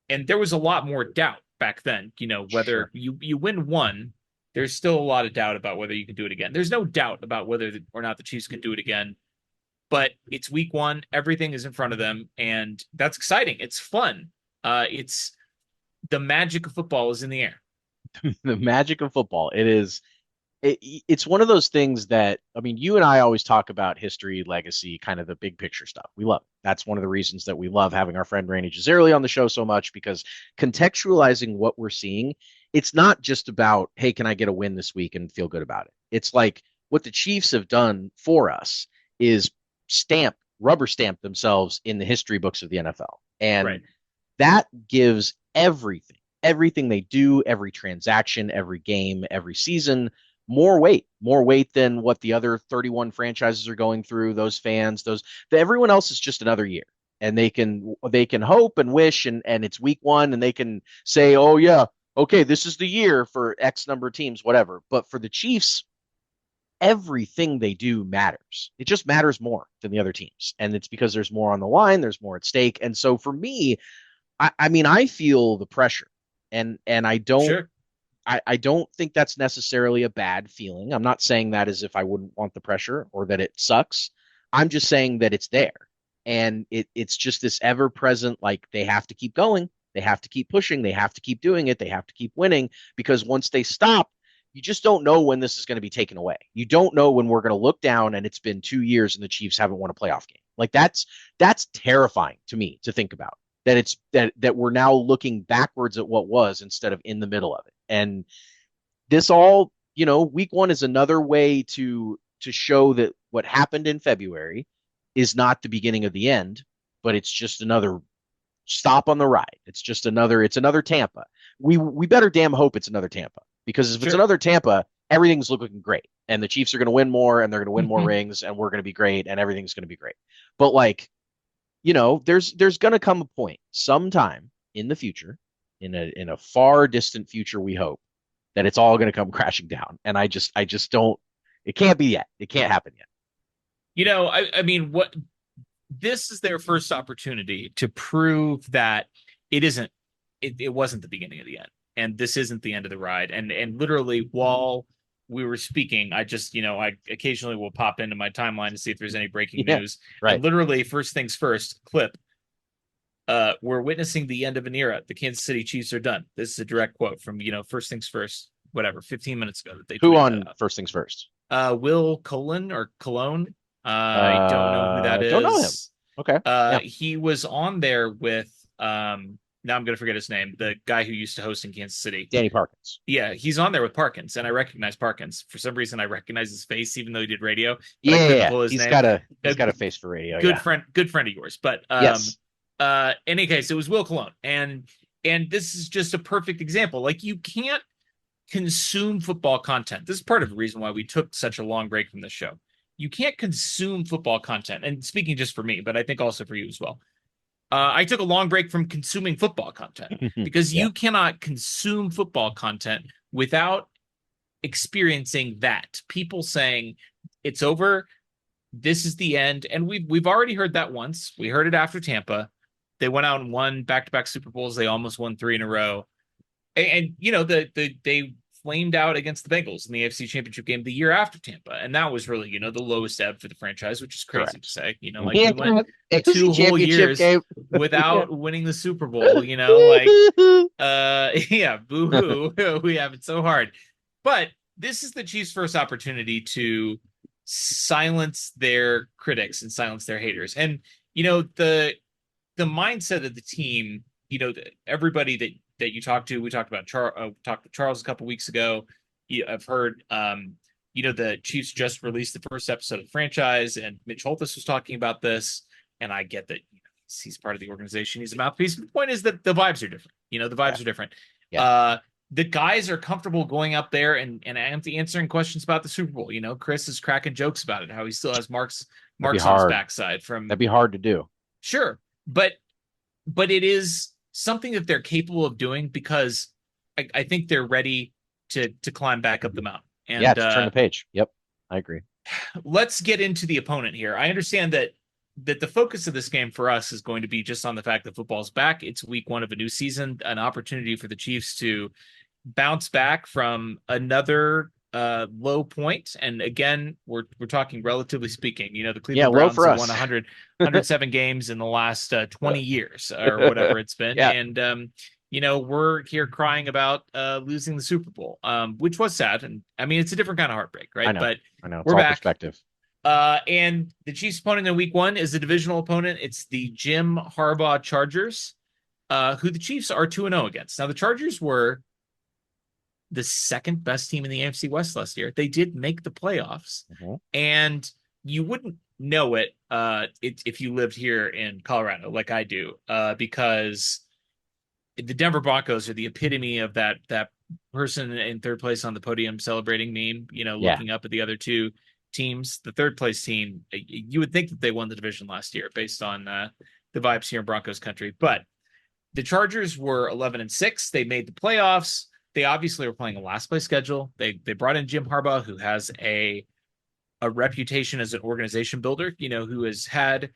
And there was a lot more doubt back then, whether you win one, there's still a lot of doubt about whether you can do it again. There's no doubt about whether or not the Chiefs can do it again. But it's week one. Everything is in front of them. And that's exciting. It's fun. It's the magic of football is in the air. The magic of football. It's one of those things that, you and I always talk about history, legacy, kind of the big picture stuff. We love it. That's one of the reasons that we love having our friend Randy Gisarelli on the show so much, because contextualizing what we're seeing, it's not just about, hey, can I get a win this week and feel good about it? It's like what the Chiefs have done for us is rubber stamp themselves in the history books of the NFL. And that gives everything they do, every transaction, every game, every season, more weight than what the other 31 franchises are going through. Those fans, everyone else is just another year, and they can hope and wish, and it's week one, and they can say, oh yeah, okay, this is the year for X number of teams, whatever. But for the Chiefs, everything they do matters. It just matters more than the other teams, and it's because there's more on the line, there's more at stake. And so for me, I feel the pressure, and I don't. Sure. I don't think that's necessarily a bad feeling. I'm not saying that as if I wouldn't want the pressure or that it sucks. I'm just saying that it's there. And it's just this ever present, like they have to keep going. They have to keep pushing. They have to keep doing it. They have to keep winning, because once they stop, you just don't know when this is going to be taken away. You don't know when we're going to look down and it's been 2 years and the Chiefs haven't won a playoff game. Like that's terrifying to me to think about. That it's that we're now looking backwards at what was instead of in the middle of it. And this all, week one is another way to show that what happened in February is not the beginning of the end, but it's just another stop on the ride. It's another Tampa. We better damn hope it's another Tampa, because if it's another Tampa, everything's looking great, and the Chiefs are going to win more, and they're going to win more rings, and we're going to be great, and everything's going to be great. But there's going to come a point sometime in the future, in a far distant future, we hope, that it's all going to come crashing down. And I just don't, it can't be yet. It can't happen yet. This is their first opportunity to prove that it wasn't the beginning of the end. And this isn't the end of the ride. And literally, while we were speaking, I just, I occasionally will pop into my timeline to see if there's any breaking news. Right. And literally, first things first, clip. We're witnessing the end of an era. The Kansas City Chiefs are done. This is a direct quote from, first things first, 15 minutes ago. That they Who on first things first? Will Colon or Cologne. I don't know who that is. Don't know him. Okay. He was on there with, now I'm going to forget his name, the guy who used to host in Kansas City. Danny Parkins. Yeah, he's on there with Parkins, and I recognize Parkins. For some reason, I recognize his face, even though he did radio. Yeah, he's got a face for radio. Good friend of yours. But yes. In any case, it was Will Cologne. And this is just a perfect example. Like, you can't consume football content. This is part of the reason why we took such a long break from this show. You can't consume football content. And speaking just for me, but I think also for you as well. I took a long break from consuming football content because Yeah. you cannot consume football content without experiencing that. People saying it's over, this is the end, and we've already heard that once. We heard it after Tampa. They went out and won back-to-back Super Bowls. They almost won 3 in a row. And you know, they flamed out against the Bengals in the AFC Championship game the year after Tampa, and that was really, you know, the lowest ebb for the franchise, which is crazy to Correct. say. You know, like Yeah, we went AFC 2 whole championship years game. Yeah. without winning the Super Bowl. You know, like yeah, boo hoo, we have it so hard. But this is the Chiefs' first opportunity to silence their critics and silence their haters, and you know the mindset of the team. You know, everybody that you talk to, we talked about talked to Charles a couple weeks ago. I've heard, you know, the Chiefs just released the first episode of the franchise, and Mitch Holthus was talking about this. And I get that, you know, he's part of the organization, he's a mouthpiece. The point is that the vibes are different. You know, the vibes are different. Yeah. The guys are comfortable going up there and answering questions about the Super Bowl. You know, Chris is cracking jokes about it, how he still has marks That'd be on his hard. backside from. That'd be hard to do. Sure, but it is something that they're capable of doing because I think they're ready to climb back up the mountain. And yeah, to turn the page. Yep, I agree. Let's get into the opponent here. I understand that the focus of this game for us is going to be just on the fact that football's back. It's week 1 of a new season, an opportunity for the Chiefs to bounce back from another low point. And again, we're talking relatively speaking. You know, the Cleveland Browns have won 107 games in the last 20 years or whatever it's been. Yeah. And you know, we're here crying about losing the Super Bowl, which was sad. And I mean, it's a different kind of heartbreak, right? I know. But I know. It's we're all back. Perspective. And the Chiefs' opponent in week 1 is a divisional opponent. It's the Jim Harbaugh Chargers, who the Chiefs are 2-0 against. Now, the Chargers were the second best team in the AFC West last year. They did make the playoffs, and you wouldn't know it if you lived here in Colorado like I do, because the Denver Broncos are the epitome of that person in third place on the podium celebrating meme, you know, looking up at the other two teams. The third place team, you would think that they won the division last year based on the vibes here in Broncos country. But the Chargers were 11-6. They made the playoffs. They obviously were playing a last place schedule. They brought in Jim Harbaugh, who has a reputation as an organization builder, you know, who has had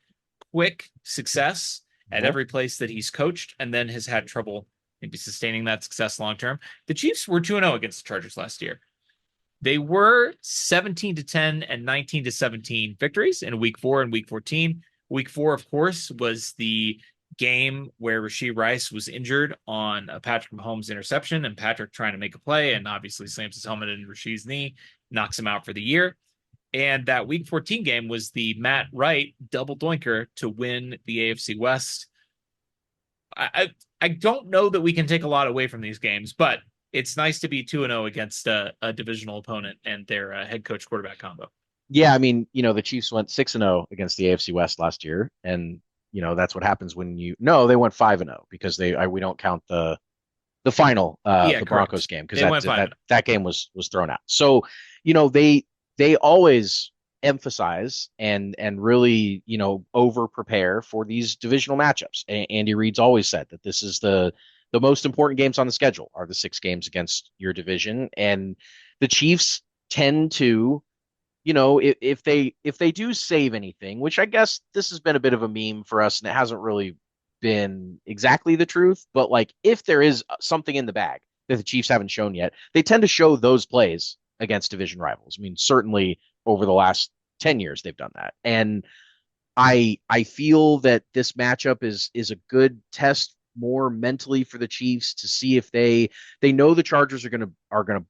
quick success at every place that he's coached and then has had trouble maybe sustaining that success long term. The Chiefs were 2-0 against the Chargers last year. They were 17-10 and 19-17 victories in week 4 and week 14. Week 4, of course, was the game where Rashee Rice was injured on a Patrick Mahomes interception, and Patrick trying to make a play and obviously slams his helmet in Rashee's knee, knocks him out for the year. And that week 14 game was the Matt Wright double doinker to win the AFC West. I don't know that we can take a lot away from these games, but it's nice to be 2-0 against a divisional opponent and their head coach quarterback combo. Yeah, I mean, you know, the Chiefs went 6-0 against the AFC West last year, and you know that's what happens when they went 5-0 because we don't count the final the Broncos game because that game was thrown out. So, you know, they always emphasize and really, you know, over prepare for these divisional matchups. Andy Reid's always said that this is the most important games on the schedule are the 6 games against your division, and the Chiefs tend to, you know, if they do save anything, which I guess this has been a bit of a meme for us and it hasn't really been exactly the truth, but like if there is something in the bag that the Chiefs haven't shown yet, they tend to show those plays against division rivals. I mean, certainly over the last 10 years they've done that. And I feel that this matchup is a good test more mentally for the Chiefs to see if they know the Chargers are going to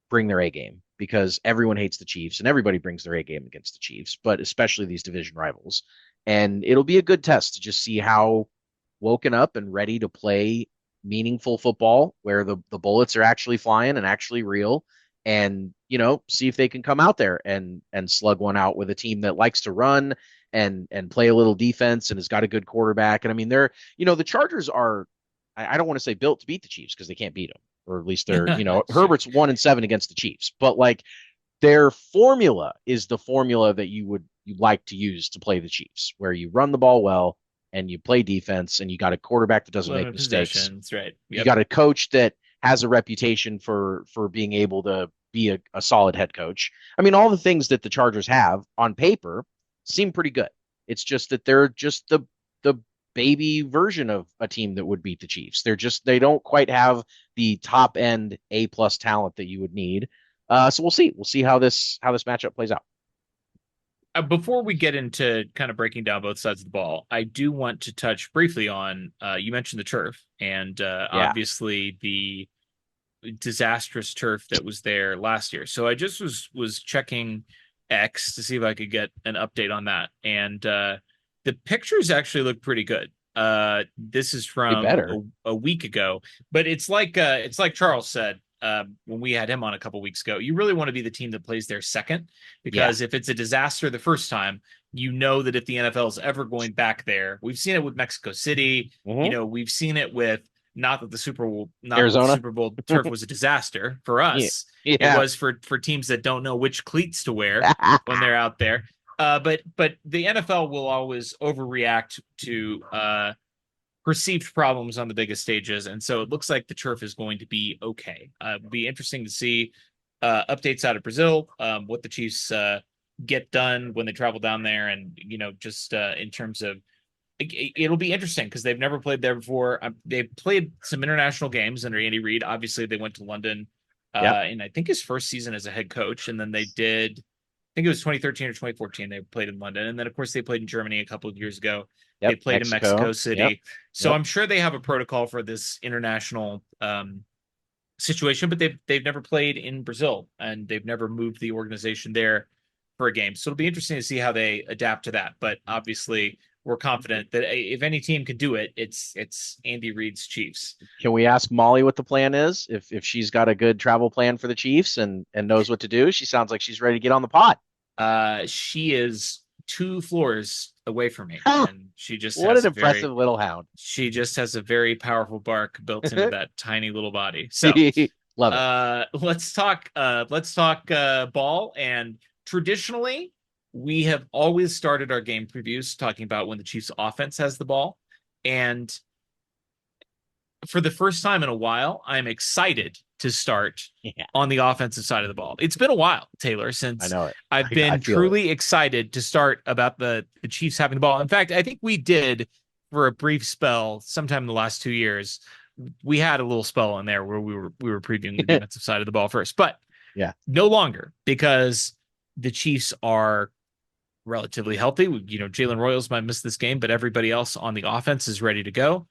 bring their A game because everyone hates the Chiefs and everybody brings their A game against the Chiefs, but especially these division rivals. And it'll be a good test to just see how woken up and ready to play meaningful football where the bullets are actually flying and actually real, and, you know, see if they can come out there and slug one out with a team that likes to run and play a little defense and has got a good quarterback. And I mean, they're, you know, the Chargers are, I don't want to say built to beat the Chiefs because they can't beat them, or at least they're, you know, Herbert's 1-7 against the Chiefs, but like their formula is the formula that you'd like to use to play the Chiefs, where you run the ball well, and you play defense, and you got a quarterback that doesn't make Limited mistakes. possessions, right? You Yep. got a coach that has a reputation for being able to be a solid head coach. I mean, all the things that the Chargers have on paper seem pretty good. It's just that they're just the baby version of a team that would beat the Chiefs. They don't quite have the top end A+ talent that you would need. So we'll see. We'll see how this matchup plays out. Before we get into kind of breaking down both sides of the ball, I do want to touch briefly on you mentioned the turf and Yeah. obviously the disastrous turf that was there last year. So I just was checking X to see if I could get an update on that, and the pictures actually look pretty good. This is They from better. a week ago, but it's like Charles said when we had him on a couple weeks ago. You really want to be the team that plays there second, Yeah. because if it's a disaster the first time, you know that if the NFL is ever going back there, we've seen it with Mexico City. Mhm. We've seen it with not that the Arizona. Super Bowl turf was a disaster for Yeah. us. It Yeah. was for teams that don't know which cleats to wear when they're out there. But the NFL will always overreact to perceived problems on the biggest stages, and so it looks like the turf is going to be okay. It'll be interesting to see updates out of Brazil, what the Chiefs get done when they travel down there, and just in terms of it'll be interesting because they've never played there before. They've played some international games under Andy Reid. Obviously, they went to London Yep. in I think his first season as a head coach, and then they did. I think it was 2013 or 2014. They played in London, and then of course they played in Germany a couple of years ago. They Yep. played in Mexico City, Yep. so Yep. I'm sure they have a protocol for this international situation. But they've never played in Brazil, and they've never moved the organization there for a game. So it'll be interesting to see how they adapt to that. But obviously, we're confident that if any team can do it, it's Andy Reid's Chiefs. Can we ask Molly what the plan is? If she's got a good travel plan for the Chiefs and knows what to do, she sounds like she's ready to get on the pod. She is 2 floors away from me, Huh. and she just What has an a very impressive little hound. she just has a very powerful bark built into that tiny little body. So Love it. let's talk ball. And traditionally, we have always started our game previews talking about when the Chiefs offense has the ball. And for the first time in a while, I'm excited to start Yeah, on the offensive side of the ball. It's been a while, Taylor, I since know it. I've I been feel it. truly excited to start about the Chiefs having the ball. In fact, I think we did for a brief spell sometime in the last 2 years. We had a little spell in there where we were previewing the defensive side of the ball first, but Yeah. no longer, because the Chiefs are relatively healthy. Jalen Royals might miss this game, but everybody else on the offense is ready to go.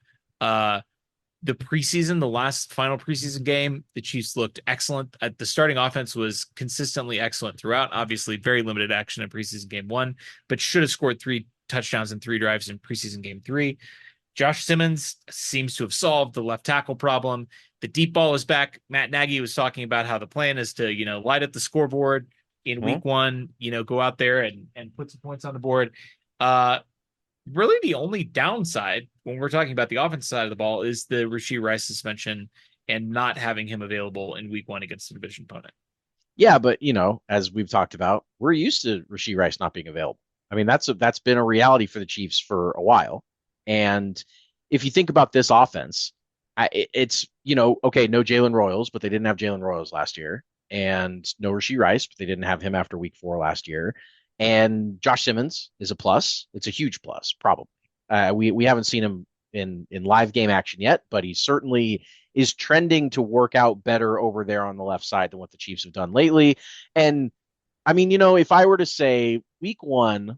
The preseason, the last final preseason game, the Chiefs looked excellent. The starting offense was consistently excellent throughout. Obviously, very limited action in preseason game 1, but should have scored 3 touchdowns and 3 drives in preseason game 3. Josh Simmons seems to have solved the left tackle problem. The deep ball is back. Matt Nagy was talking about how the plan is to, light up the scoreboard in week 1, go out there and put some points on the board. Really the only downside when we're talking about the offensive side of the ball is the Rashee Rice suspension and not having him available in week 1 against the division opponent. Yeah, but as we've talked about, we're used to Rashee Rice not being available. I mean, that's been a reality for the Chiefs for a while. And if you think about this offense, it's okay, no Jalen Royals, but they didn't have Jalen Royals last year, and no Rashee Rice, but they didn't have him after week 4 last year. And Josh Simmons is a plus. It's a huge plus, probably. We haven't seen him in live game action yet, but he certainly is trending to work out better over there on the left side than what the Chiefs have done lately. And I mean, if I were to say week 1,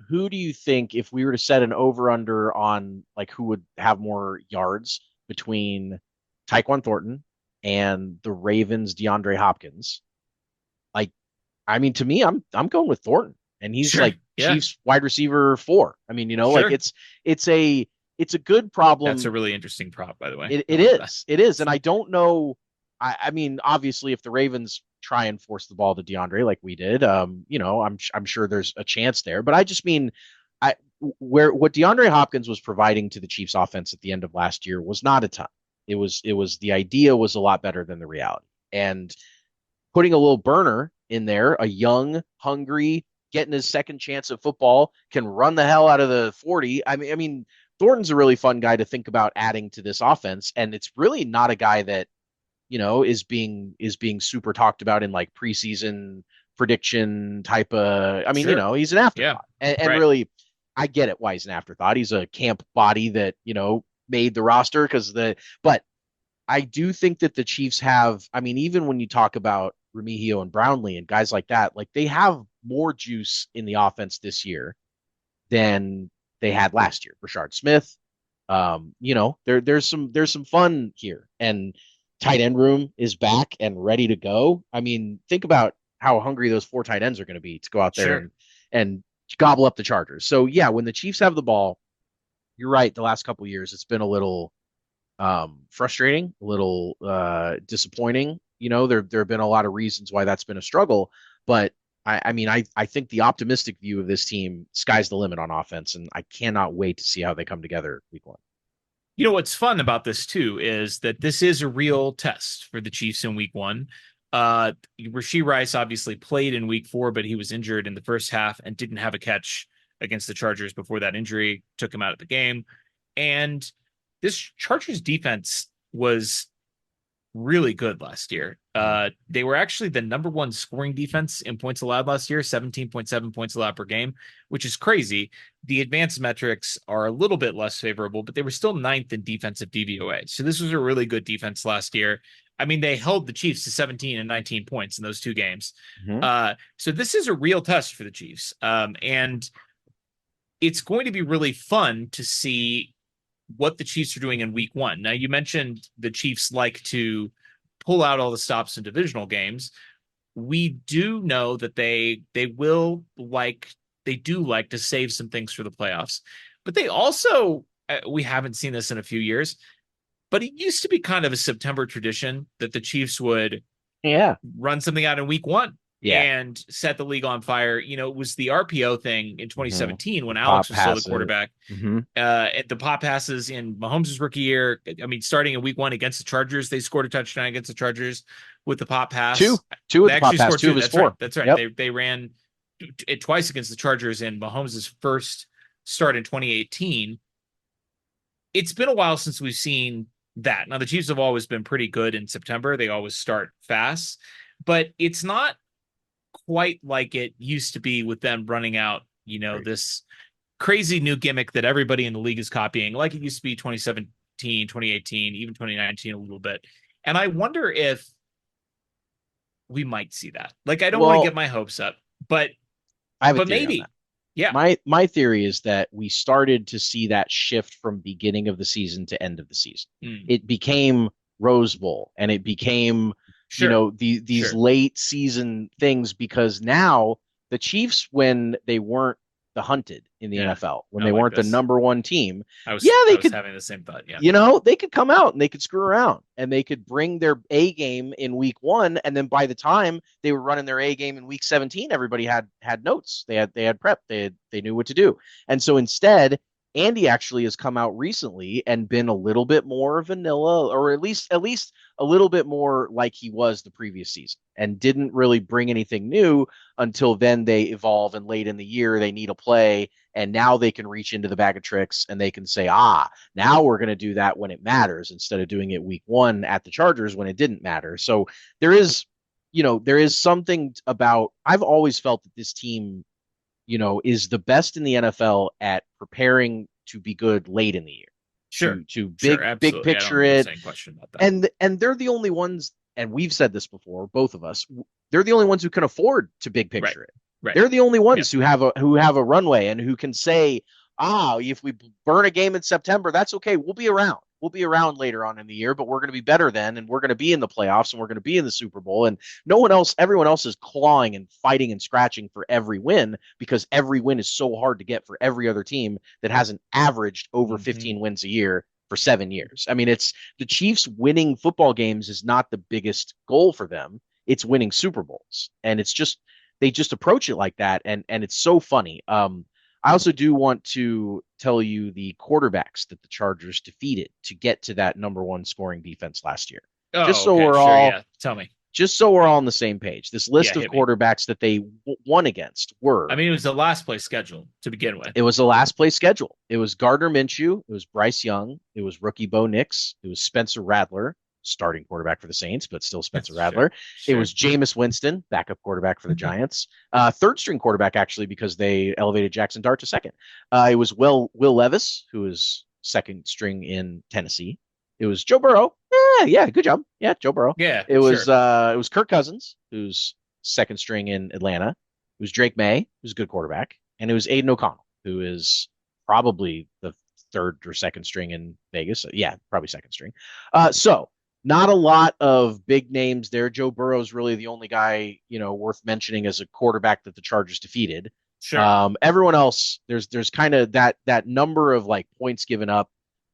who do you think, if we were to set an over under on like who would have more yards between Tyquan Thornton and the Ravens DeAndre Hopkins? Like, I mean, to me, I'm going with Thornton, and he's Sure. like Yeah. Chiefs wide receiver 4. I mean, Sure. like it's a good problem. That's a really interesting prop, by the way. It is, and I don't know. I mean, obviously, if the Ravens try and force the ball to DeAndre like we did, I'm sure there's a chance there. But I just mean, what DeAndre Hopkins was providing to the Chiefs offense at the end of last year was not a ton. It was the idea was a lot better than the reality, and putting a little burner in there, a young, hungry, getting his second chance at football, can run the hell out of the 40. I mean, Thornton's a really fun guy to think about adding to this offense, and it's really not a guy that is being super talked about in like preseason prediction type of. I mean, Sure. he's an Yeah. afterthought, and Right. really, I get it why he's an afterthought. He's a camp body that made the roster but I do think that the Chiefs have. I mean, even when you talk about Remigio and Brownlee and guys like that, like they have more juice in the offense this year than they had last year. Rashard Smith, there's some fun here, and tight end room is back and ready to go. I mean, think about how hungry those four tight ends are going to be to go out there Sure. and gobble up the Chargers. So yeah, when the Chiefs have the ball, you're right. The last couple of years, it's been a little frustrating, a little disappointing. There have been a lot of reasons why that's been a struggle, but I think the optimistic view of this team, sky's the limit on offense, and I cannot wait to see how they come together week one. You know what's fun about this too is that this is a real test for the Chiefs in week one. Rashee Rice obviously played in week 4, but he was injured in the first half and didn't have a catch against the Chargers before that injury took him out of the game. And this Chargers defense was really good last year. They were actually the number 1 scoring defense in points allowed last year, 17.7 points allowed per game, which is crazy. The advanced metrics are a little bit less favorable, but they were still 9th in defensive DVOA. So this was a really good defense last year. I mean, they held the Chiefs to 17 and 19 points in those 2 games. So this is a real test for the Chiefs. And it's going to be really fun to see what the Chiefs are doing in week 1. Now, you mentioned the Chiefs like to pull out all the stops in divisional games. We do know that they do like to save some things for the playoffs, but they also we haven't seen this in a few years, but it used to be kind of a September tradition that the Chiefs would run something out in week 1 and set the league on fire. It was the RPO thing in 2017 when Alex was still the quarterback. At the pop passes in Mahomes' rookie year. I mean, starting in week 1 against the Chargers, they scored a touchdown against the Chargers with the pop pass. Two with the pop pass, 2 of his 4. That's right. Yep. They ran it twice against the Chargers in Mahomes' first start in 2018. It's been a while since we've seen that. Now, the Chiefs have always been pretty good in September. They always start fast, but it's not quite like it used to be with them running out, this crazy new gimmick that everybody in the league is copying, like it used to be 2017, 2018, even 2019 a little bit. And I wonder if we might see that. Like, I don't want to get my hopes up, but I have a theory maybe. Yeah. My theory is that we started to see that shift from beginning of the season to end of the season. It became Rose Bowl, and it became these late season things, because now the Chiefs, when they weren't the hunted in the NFL, when they weren't the number 1 team, they could having the same thought. Yeah. They could come out and they could screw around and they could bring their A game in week 1. And then by the time they were running their A game in week 17, everybody had notes. They had prep. They knew what to do. And so instead, Andy actually has come out recently and been a little bit more vanilla, or at least a little bit more like he was the previous season, and didn't really bring anything new until then they evolve, and late in the year they need a play, and now they can reach into the bag of tricks and they can say, now we're going to do that when it matters, instead of doing it week 1 at the Chargers when it didn't matter. So there is something about, I've always felt that this team is the best in the NFL at preparing to be good late in the year. Sure. To big picture it. Question about that. And they're the only ones, and we've said this before, both of us, they're the only ones who can afford to big picture it. Right. They're the only ones who have a runway and who can say, if we burn a game in September, that's okay. We'll be around. We'll be around later on in the year, but we're going to be better then, and we're going to be in the playoffs, and we're going to be in the Super Bowl. And everyone else is clawing and fighting and scratching for every win, because every win is so hard to get for every other team that hasn't averaged over 15 wins a year for 7 years. I mean, it's the Chiefs winning football games is not the biggest goal for them. It's winning Super Bowls. And it's just, they just approach it like that. And it's so funny. I also do want to tell you the quarterbacks that the Chargers defeated to get to that number 1 scoring defense last year. Tell me. just so we're all on the same page, this list Yeah, of hit me. quarterbacks that they won against were. I mean, it was the last place schedule to begin with. It was the last place schedule. It was Gardner Minshew. It was Bryce Young. It was rookie Bo Nix. It was Spencer Rattler, starting quarterback for the Saints, but still Spencer Rattler. It Sure. was Jameis Winston, backup quarterback for the Giants. Third string quarterback, actually, because they elevated Jackson Dart to second. It was Will Levis, who is second string in Tennessee. It was Joe Burrow. Yeah, good job. Yeah, Joe Burrow. Yeah, It was sure. it was Kirk Cousins, who's second string in Atlanta. It was Drake May, who's a good quarterback, and it was Aiden O'Connell, who is probably the third or second string in Vegas. Yeah, probably second string. So not a lot of big names there. Joe Burrow is really the only guy, worth mentioning as a quarterback that the Chargers defeated. Sure. Everyone else, there's kind of that number of like points given up,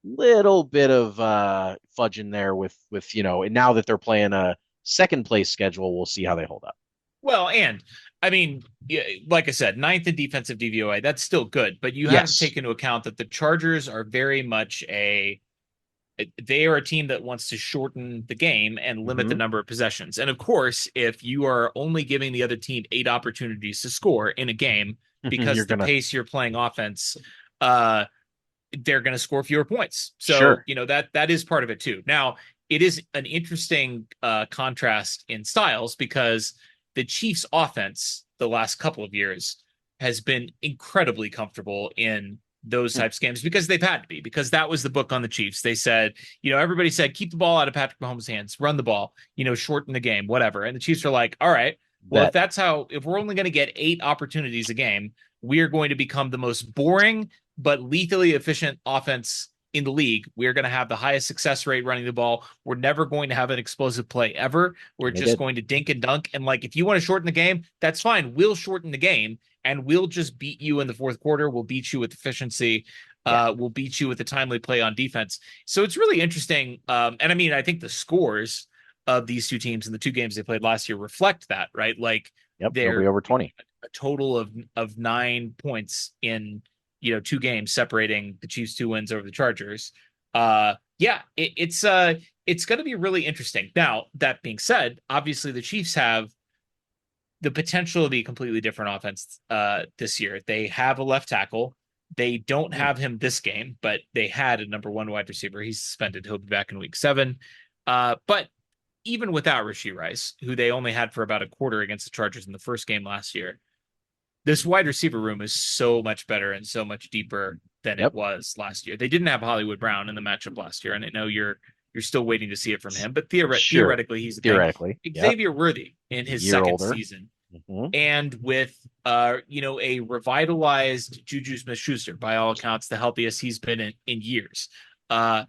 little bit of fudge in there with and now that they're playing a second place schedule, we'll see how they hold up. Well, and I mean, like I said, ninth in defensive DVOA, that's still good, but you have to Yes. take into account that the Chargers are very much they are a team that wants to shorten the game and limit the number of possessions. And of course, if you are only giving the other team 8 opportunities to score in a game because pace you're playing offense, they're going to score fewer points. So, Sure. That is part of it too. Now, it is an interesting contrast in styles because the Chiefs offense the last couple of years has been incredibly comfortable in those types of games because they've had to be, because that was the book on the Chiefs. They said, everybody said, keep the ball out of Patrick Mahomes' hands, run the ball, shorten the game, whatever. And the Chiefs are like, all right, well, if we're only going to get 8 opportunities a game, we are going to become the most boring but lethally efficient offense in the league. We're going to have the highest success rate running the ball. We're never going to have an explosive play ever. We're just going to dink and dunk. And like, if you want to shorten the game, that's fine. We'll shorten the game and we'll just beat you in the fourth quarter. We'll beat you with efficiency. We'll beat you with a timely play on defense. So it's really interesting. And I mean, I think the scores of these two teams in the 2 games they played last year reflect that, right? Like, they'll be over 20. A total of 9 points in 2 games separating the Chiefs' 2 wins over the Chargers. It's going to be really interesting. Now, that being said, obviously the Chiefs have the potential to be a completely different offense this year. They have a left tackle. They don't have him this game, but they had a number 1 wide receiver. He's suspended. He'll be back in week 7. But even without Rashee Rice, who they only had for about a quarter against the Chargers in the first game last year, this wide receiver room is so much better and so much deeper than it was last year. They didn't have Hollywood Brown in the matchup last year, and I know you're still waiting to see it from him, but theoretically he's Xavier Worthy in his second season. And with a revitalized Juju Smith-Schuster, by all accounts the healthiest he's been in years. A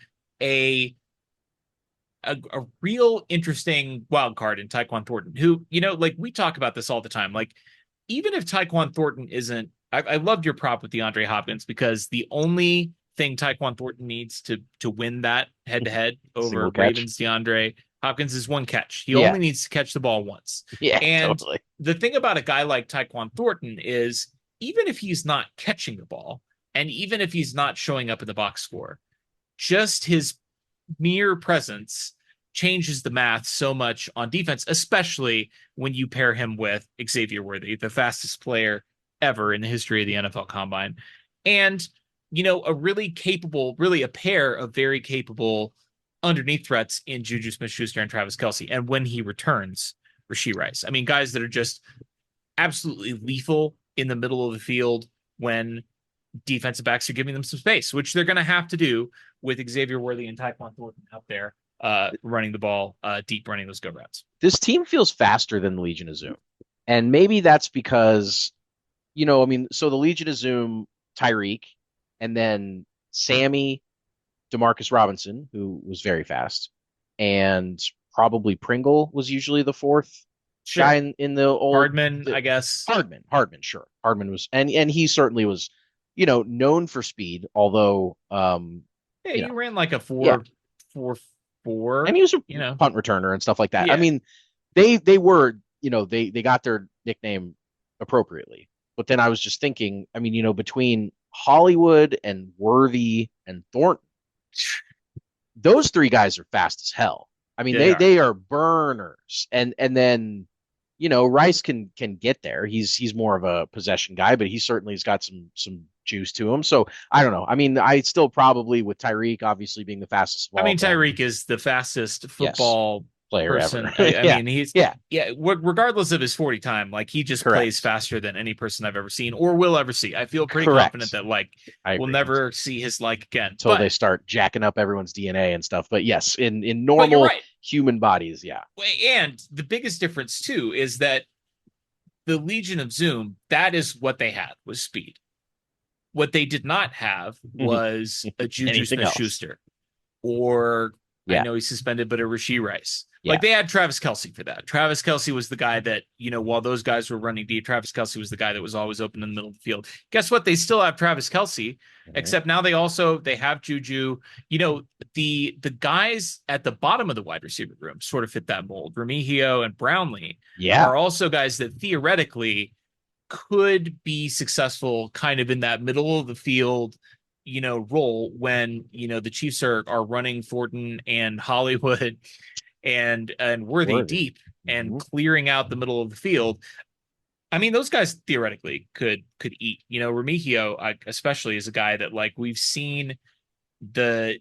real interesting wild card in Tyquan Thornton, who, like, we talk about this all the time. Like, even if Tyquan Thornton isn't, I loved your prop with DeAndre Hopkins, because the only thing Tyquan Thornton needs to win that head-to-head over Ravens DeAndre Hopkins is 1 catch. He only needs to catch the ball once. Yeah, and totally. The thing about a guy like Tyquan Thornton is, even if he's not catching the ball, and even if he's not showing up in the box score, just his mere presence changes the math so much on defense, especially when you pair him with Xavier Worthy, the fastest player ever in the history of the NFL Combine. And, a pair of very capable underneath threats in Juju Smith-Schuster and Travis Kelce. And when he returns, Rashee Rice. I mean, guys that are just absolutely lethal in the middle of the field when defensive backs are giving them some space, which they're going to have to do with Xavier Worthy and Tyquan Thornton out there running the ball deep, running those go routes. This team feels faster than the Legion of Zoom. And maybe that's because, so the Legion of Zoom, Tyreek, and then Sammy, Demarcus Robinson, who was very fast, and probably Pringle was usually the 4th guy in the old Hardman, I guess. Hardman, sure. Hardman was, and he certainly was, known for speed, although he ran like a 4.44, and he was a punt returner and stuff like that. Yeah. I mean, they were, they got their nickname appropriately. But then I was just thinking, I mean, between Hollywood and Worthy and Thornton, those 3 guys are fast as hell. I mean, They are. they are burners, and then Rice can get there. He's more of a possession guy, but he certainly has got some juice to him. So I don't know. I mean, I still probably with Tyreek obviously being the fastest of I all mean, of them. Tyreek is the fastest Yes, football player ever. person. I Yeah, mean, he's yeah, yeah. Regardless of his 40 time, like he just plays correct, faster than any person I've ever seen or will ever see. I feel pretty confident correct. that like I we'll agree never see his like again. until they start jacking up everyone's DNA and stuff. But yes, in But you're normal right. human bodies, yeah. And the biggest difference too is that the Legion of Zoom, that is what they had was speed. What they did not have was a Juju Anything else? Smith-Schuster or I Yeah, know he's suspended, but a Rashee Rice. yeah. Like they had Travis Kelce for that. Travis Kelce was the guy that, while those guys were running deep, Travis Kelce was the guy that was always open in the middle of the field. Guess what? They still have Travis Kelce, except now they have Juju. The guys at the bottom of the wide receiver room sort of fit that mold. Remigio and Brownlee Yeah. are also guys that theoretically could be successful kind of in that middle of the field role when the Chiefs are running Thornton and Hollywood and Worthy deep and clearing out the middle of the field. I mean, those guys theoretically could eat. Remigio especially is a guy that like we've seen the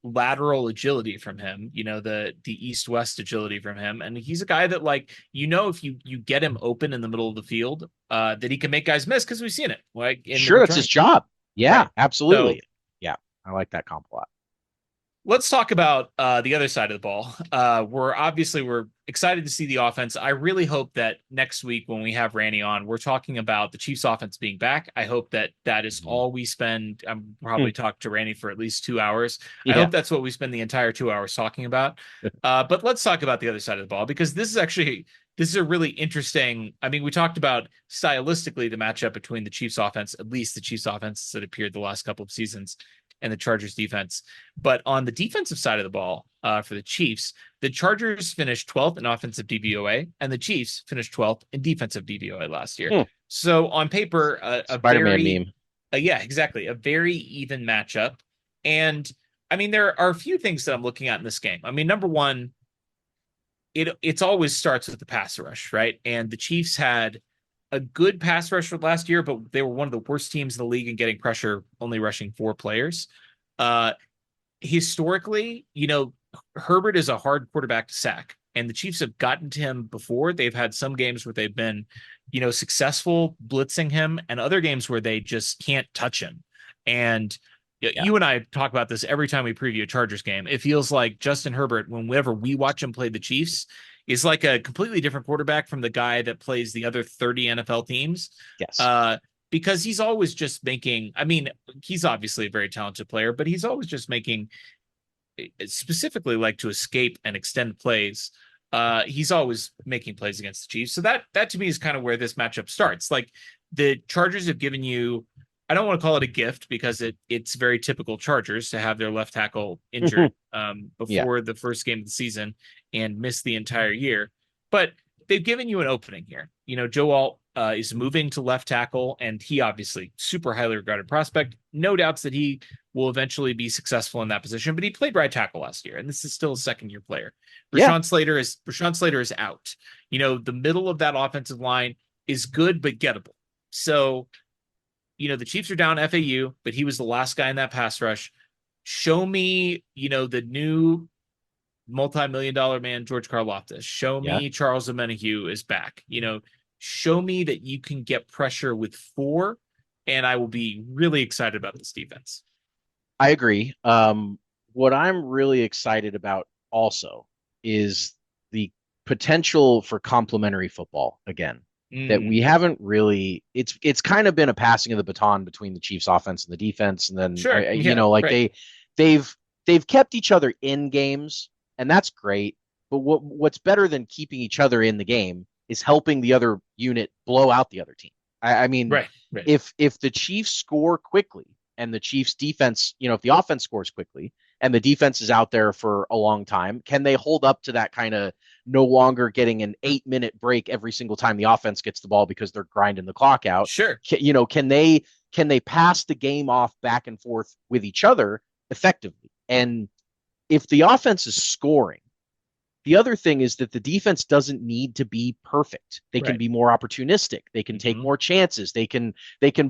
lateral agility from him, the east-west agility from him. And he's a guy that like, if you get him open in the middle of the field, that he can make guys miss because we've seen it. Like sure, it's his job. Yeah, right. Absolutely. So, yeah, I like that comp a lot. let's talk about the other side of the ball. We're excited to see the offense. I really hope that next week when we have Randy on, we're talking about the Chiefs offense being back. I hope that is all we spend. I'm probably talk to Randy for at least 2 hours. I hope that's what we spend the entire 2 hours talking about. But let's talk about the other side of the ball, because this is a really interesting. I mean, we talked about stylistically the matchup between the Chiefs offense, at least the Chiefs offense that appeared the last couple of seasons, and the Chargers defense. But on the defensive side of the ball, for the Chiefs, the Chargers finished 12th in offensive DVOA, and the Chiefs finished 12th in defensive DVOA last year. So on paper, a Spider-Man very, meme. Yeah, exactly, a very even matchup. And I mean, there are a few things that I'm looking at in this game. I mean, number one, it's always starts with the pass rush, right? And the Chiefs had a good pass rush for last year, but they were one of the worst teams in the league in getting pressure, only rushing 4 players. Historically, Herbert is a hard quarterback to sack, and the Chiefs have gotten to him before. They've had some games where they've been, successful blitzing him, and other games where they just can't touch him. And you and I talk about this every time we preview a Chargers game. It feels like Justin Herbert, whenever we watch him play the Chiefs, is like a completely different quarterback from the guy that plays the other 30 NFL teams. Yes. Because he's always just making, I mean, he's obviously a very talented player, but he's always just making, specifically like to escape and extend plays. He's always making plays against the Chiefs. So that to me is kind of where this matchup starts. Like the Chargers have given you, I don't want to call it a gift because it's very typical Chargers to have their left tackle injured before the first game of the season and miss the entire year. But they've given you an opening here. Joe Alt is moving to left tackle, and he obviously super highly regarded prospect. No doubts that he will eventually be successful in that position, but he played right tackle last year, and this is still a second-year player. Rashawn Slater is out. The middle of that offensive line is good but gettable. So the Chiefs are down FAU, but he was the last guy in that pass rush. Show me, the new multi-million-dollar man, George Karlaftis. Show me Charles Omenihu is back. Show me that you can get pressure with 4, and I will be really excited about this defense. I agree. What I'm really excited about also is the potential for complementary football again. That we haven't really, it's kind of been a passing of the baton between the Chiefs offense and the defense. And then, they've kept each other in games, and that's great. But what's better than keeping each other in the game is helping the other unit blow out the other team. I mean, if the Chiefs score quickly and the Chiefs defense, if the offense scores quickly and the defense is out there for a long time, can they hold up to that kind of no longer getting an 8-minute break every single time the offense gets the ball because they're grinding the clock out? Sure. Can they pass the game off back and forth with each other effectively? And if the offense is scoring The other thing is that the defense doesn't need to be perfect. They can Right. be more opportunistic. They can take Mhm. more chances. They can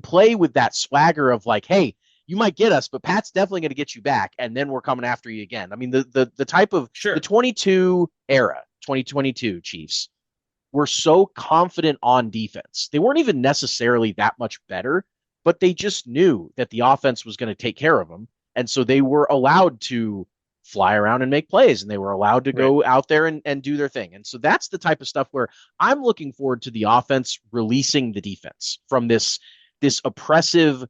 play with that swagger of like, hey, you might get us, but Pat's definitely going to get you back, and then we're coming after you again. I mean, the type of the Sure. 22 era, 2022 Chiefs were so confident on defense. They weren't even necessarily that much better, but they just knew that the offense was going to take care of them. And so they were allowed to fly around and make plays, and they were allowed to Right. go out there and do their thing. And so that's the type of stuff where I'm looking forward to the offense releasing the defense from this oppressive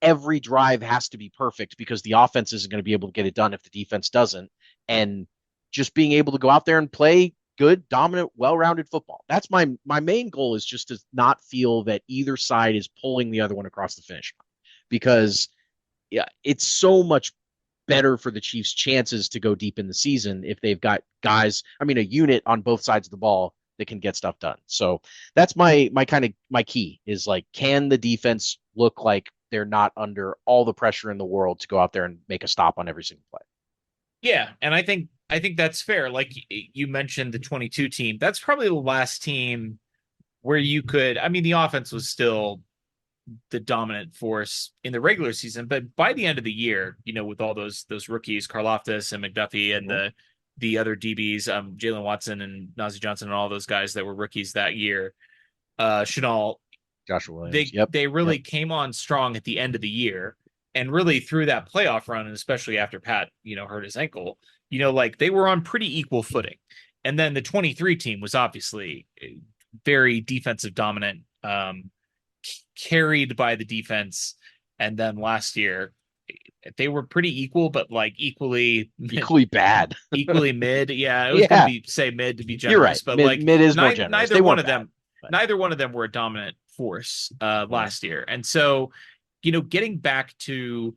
every drive has to be perfect because the offense isn't going to be able to get it done if the defense doesn't. And just being able to go out there and play good, dominant, well-rounded football. That's my main goal, is just to not feel that either side is pulling the other one across the finish line, because yeah, it's so much better for the Chiefs' chances to go deep in the season if they've got guys, I mean, a unit on both sides of the ball that can get stuff done. So that's my kind of my key, is like, can the defense look like they're not under all the pressure in the world to go out there and make a stop on every single play? Yeah, and I think that's fair. Like you mentioned the 22 team. That's probably the last team where you could, I mean, the offense was still the dominant force in the regular season, but by the end of the year, with all those rookies, Karlaftis and McDuffie and Mhm. the other DBs, Jalen Watson and Nazeeh Johnson and all those guys that were rookies that year, Chanel, Joshua Williams. they Yep. they really Yep. came on strong at the end of the year, and really through that playoff run, and especially after Pat, hurt his ankle, like they were on pretty equal footing. And then the 23 team was obviously very defensive dominant, carried by the defense. And then last year they were pretty equal, but like Equally bad. equally mid. Yeah, it was going to Yeah, be say mid to be you're right. generous, but Mid, like mid is more generous. neither They one weren't of bad, them, but neither one of them were a dominant force Mhm. last year. And so, getting back to,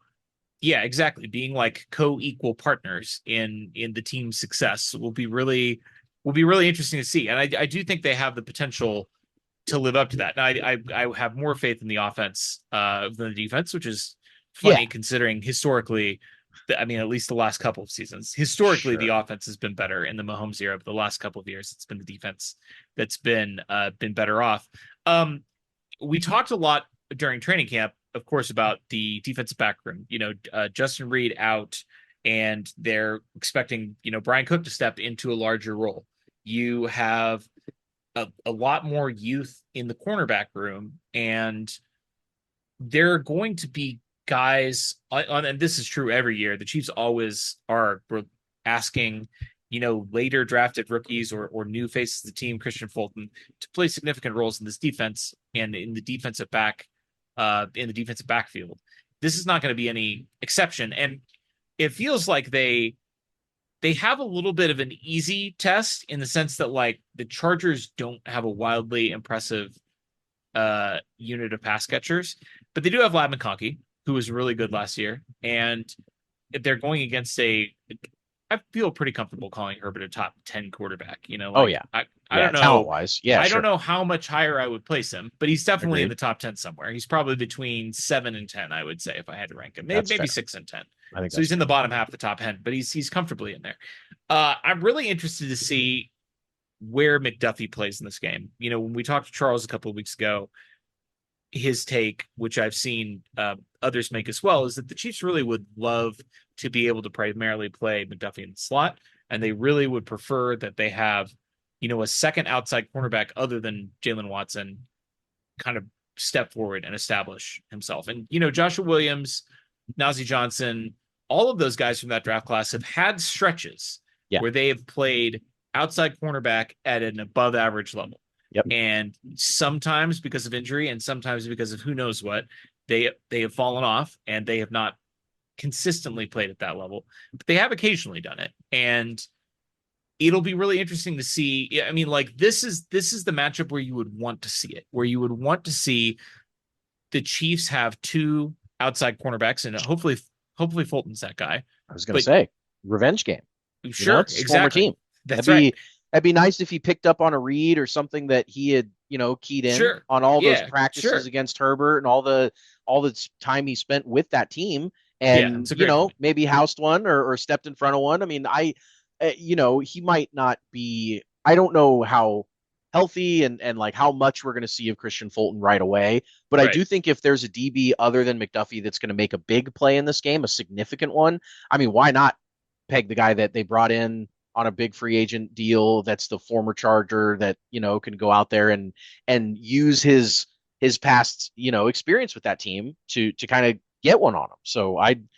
yeah, exactly, being like co-equal partners in the team's success will be really interesting to see. And I do think they have the potential to live up to that. Now, I have more faith in the offense than the defense, which is yeah, funny considering historically. I mean, at least the last couple of seasons, historically, the sure. offense has been better in the Mahomes era. But the last couple of years, it's been the defense that's been better off. We talked a lot during training camp, of course, about the defensive back room. Justin Reid out, and they're expecting Brian Cook to step into a larger role. You have a lot more youth in the cornerback room, and there are going to be guys and this is true every year. The Chiefs always are asking, later drafted rookies or new faces of the team, Christian Fulton, to play significant roles in this defense and in the defensive backfield. This is not going to be any exception, and it feels like they have a little bit of an easy test in the sense that like the Chargers don't have a wildly impressive unit of pass catchers, but they do have Lab McConkey, who was really good last year, and they're going against I feel pretty comfortable calling Herbert a top 10 quarterback. Oh Like yeah, I yeah. don't Talent know. wise, yeah, I don't sure. know how much higher I would place him, but he's definitely in Agreed. the top 10 somewhere. He's probably between 7 and 10, I would say, if I had to rank him. Maybe That's maybe fair. 6 and 10. I think So that's he's in fair. the bottom half of the top 10, but he's comfortably in there. I'm really interested to see where McDuffie plays in this game. When we talked to Charles a couple of weeks ago, his take, which I've seen others make as well, is that the Chiefs really would love to be able to primarily play McDuffie in the slot, and they really would prefer that they have, a second outside cornerback other than Jalen Watson kind of step forward and establish himself. And, Joshua Williams, Nazeeh Johnson, all of those guys from that draft class have had stretches Yeah. where they have played outside cornerback at an above average level. Yep. And sometimes because of injury and sometimes because of who knows what, they have fallen off and they have not consistently played at that level, but they have occasionally done it. And it'll be really interesting to see. I mean, like this is the matchup where you would want to see it, where you would want to see the Chiefs have two outside cornerbacks, and hopefully Fulton's that guy. I was going to But say revenge game. sure, It's his former exactly. team. That's That'd be right. that'd be nice if he picked up on a read or something that he had, keyed in Sure. on all those Yeah, practices sure. against Herbert and all the time he spent with that team, Yeah, and it's a great point. maybe housed one or stepped in front of one. I mean, he might not be. I don't know how healthy and like how much we're going to see of Christian Fulton right away. But I Right. do think if there's a DB other than McDuffie that's going to make a big play in this game, a significant one, I mean, why not peg the guy that they brought in on a big free agent deal that's the former Charger that, can go out there and use his past, experience with that team to kind of get one on him. So I'm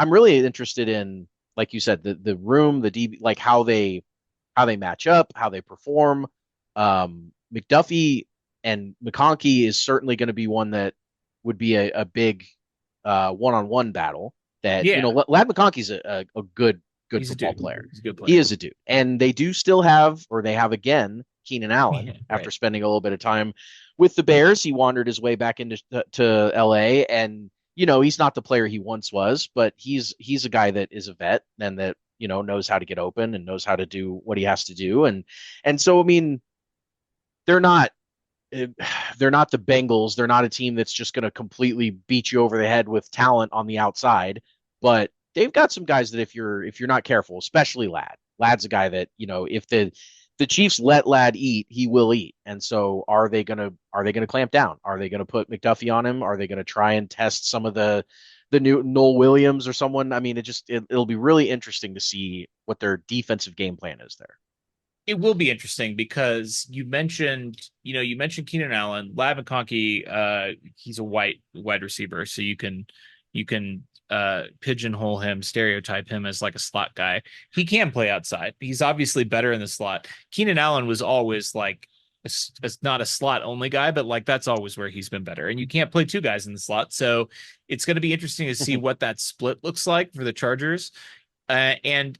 really interested in, like you said, the room, the DB, like how they match up, how they perform. McDuffie and McConkey is certainly going to be one that would be a big one-on-one battle. That Yeah. Lad McConkey's a good He's a football dude. player. He's a good player. He is a dude, and they do still have, or they have again, Keenan Allen Yeah, after right. spending a little bit of time with the Bears. He wandered his way back into to LA, and he's not the player he once was, but he's a guy that is a vet and that knows how to get open and knows how to do what he has to do, and so I mean they're not they're not the Bengals. They're not a team that's just going to completely beat you over the head with talent on the outside, but they've got some guys that if you're not careful, especially Lad's a guy that, if the Chiefs let Lad eat, he will eat. And so are they gonna clamp down? Are they gonna put McDuffie on him? Are they gonna try and test some of the new Noel Williams or someone? I mean, it'll be really interesting to see what their defensive game plan is there. It will be interesting because you mentioned Keenan Allen, Lad McConkey. He's a wide receiver, so you can pigeonhole him, stereotype him as like a slot guy. He can play outside. He's obviously better in the slot. Keenan Allen was always like not a slot only guy, but like that's always where he's been better. And you can't play two guys in the slot, so it's going to be interesting to see what that split looks like for the Chargers. And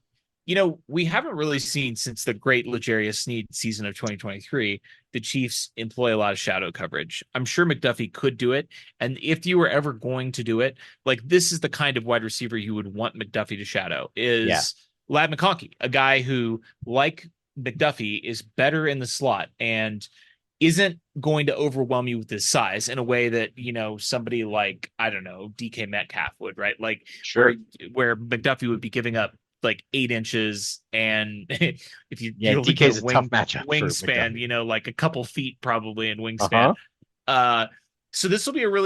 we haven't really seen since the great L'Jarius Sneed season of 2023, the Chiefs employ a lot of shadow coverage. I'm sure McDuffie could do it. And if you were ever going to do it, like this is the kind of wide receiver you would want McDuffie to shadow Yeah. is Lad McConkey, a guy who, like McDuffie, is better in the slot and isn't going to overwhelm you with his size in a way that, somebody like, I don't know, DK Metcalf would, right? Like Sure. where McDuffie would be giving up like 8 inches, and if Yeah, you're looking DK at is a tough matchup for wingspan, McDuffie. like a couple feet probably in wingspan. Uh-huh. So this will be it'll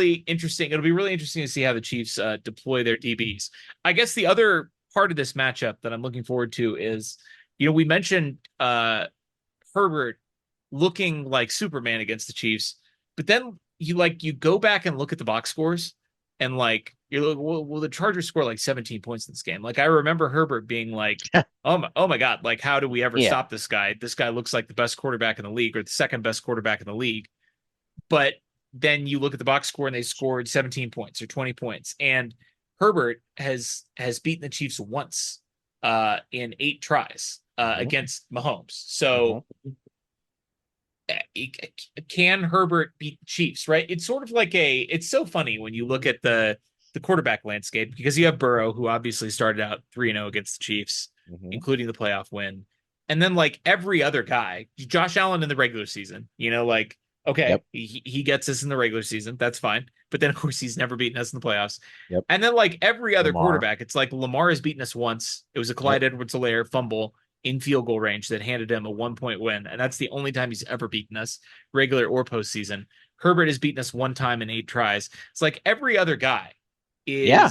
be really interesting to see how the Chiefs deploy their DBs. I guess the other part of this matchup that I'm looking forward to is, we mentioned Herbert looking like Superman against the Chiefs, but then you go back and look at the box scores, and like you're like, well, the Chargers score like 17 points in this game. Like I remember Herbert being like, oh my God, like how do we ever Yeah. stop this guy? This guy looks like the best quarterback in the league or the second best quarterback in the league. But then you look at the box score and they scored 17 points or 20 points. And Herbert has beaten the Chiefs once in 8 tries Mhm. against Mahomes. So Mhm. can Herbert beat the Chiefs, right? It's sort of like it's so funny when you look at the quarterback landscape because you have Burrow, who obviously started out 3-0 against the Chiefs, Mhm. including the playoff win. And then like every other guy, Josh Allen in the regular season, like, okay, Yep. he gets us in the regular season. That's fine. But then, of course, he's never beaten us in the playoffs. Yep. And then, like every other Lamar. quarterback, it's like Lamar has beaten us once. It was a Clyde Yep. Edwards-Helaire fumble in field goal range that handed him a 1-point win. And that's the only time he's ever beaten us, regular or postseason. Herbert has beaten us one time in 8 tries. It's like every other guy Yeah.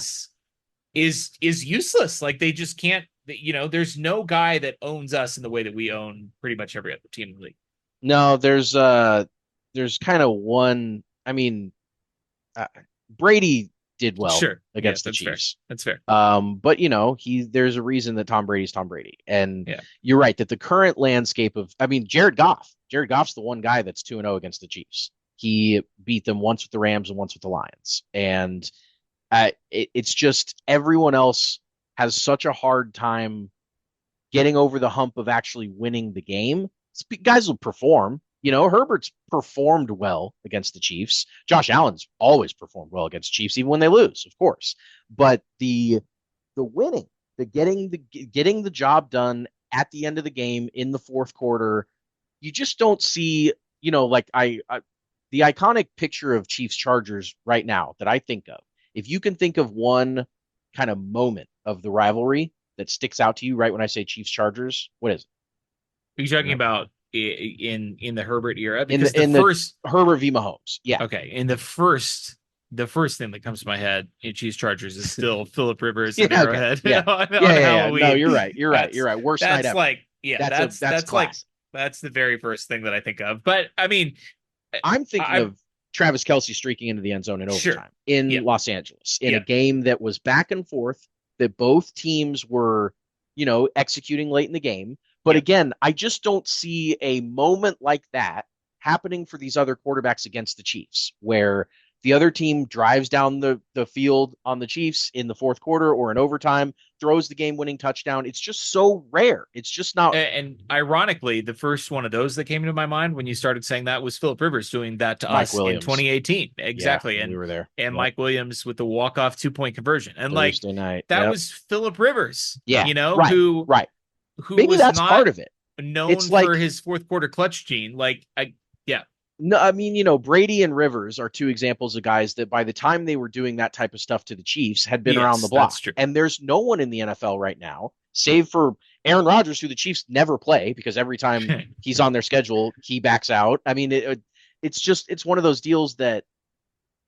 is useless. Like they just can't, there's no guy that owns us in the way that we own pretty much every other team in the league. No, there's kind of one. I mean, Brady did well Sure. against the That's fair. Chiefs. That's fair. But there's a reason that Tom Brady's Tom Brady. And Yeah. you're right that the current landscape I mean, Jared Goff's the one guy that's 2-0 against the Chiefs. He beat them once with the Rams and once with the Lions. And it's just everyone else has such a hard time getting over the hump of actually winning the game. Guys will perform. Herbert's performed well against the Chiefs. Josh Allen's always performed well against Chiefs, even when they lose, of course. But the winning, the getting the job done at the end of the game in the fourth quarter, you just don't see. Like the iconic picture of Chiefs Chargers right now that I think of. If you can think of one kind of moment of the rivalry that sticks out to you right when I say Chiefs Chargers? What is it? Are you talking about in the Herbert era? In Because the first Herbert v. Mahomes. Yeah. okay, in the first thing that comes to my head in Chiefs Chargers is still Philip Rivers Yeah, and okay. Arrowhead Yeah. on Yeah. Halloween. No, you're right. You're right. You're right. Worst night That's ever. like that's like classic. that's the very first thing that I think of. But I mean, I'm thinking of Travis Kelce streaking into the end zone in overtime in Los Angeles in a game that was back and forth, that both teams were, executing late in the game. But again, I just don't see a moment like that happening for these other quarterbacks against the Chiefs, where the other team drives down the field on the Chiefs in the fourth quarter or in overtime, throws the game-winning touchdown. It's just so rare. It's just not. And ironically, the first one of those that came into my mind when you started saying that was Philip Rivers doing that to Mike us Williams. in 2018. Exactly. Yeah, and we were there. And Mike Williams with the walk-off 2-point conversion. And Thursday night. That was Philip Rivers. Yeah. Who Maybe was that's not part of it. Known for his fourth quarter clutch gene. No, I mean, Brady and Rivers are two examples of guys that by the time they were doing that type of stuff to the Chiefs had been around the block. And there's no one in the NFL right now, save for Aaron Rodgers, who the Chiefs never play because every time he's on their schedule, he backs out. I mean, it's one of those deals that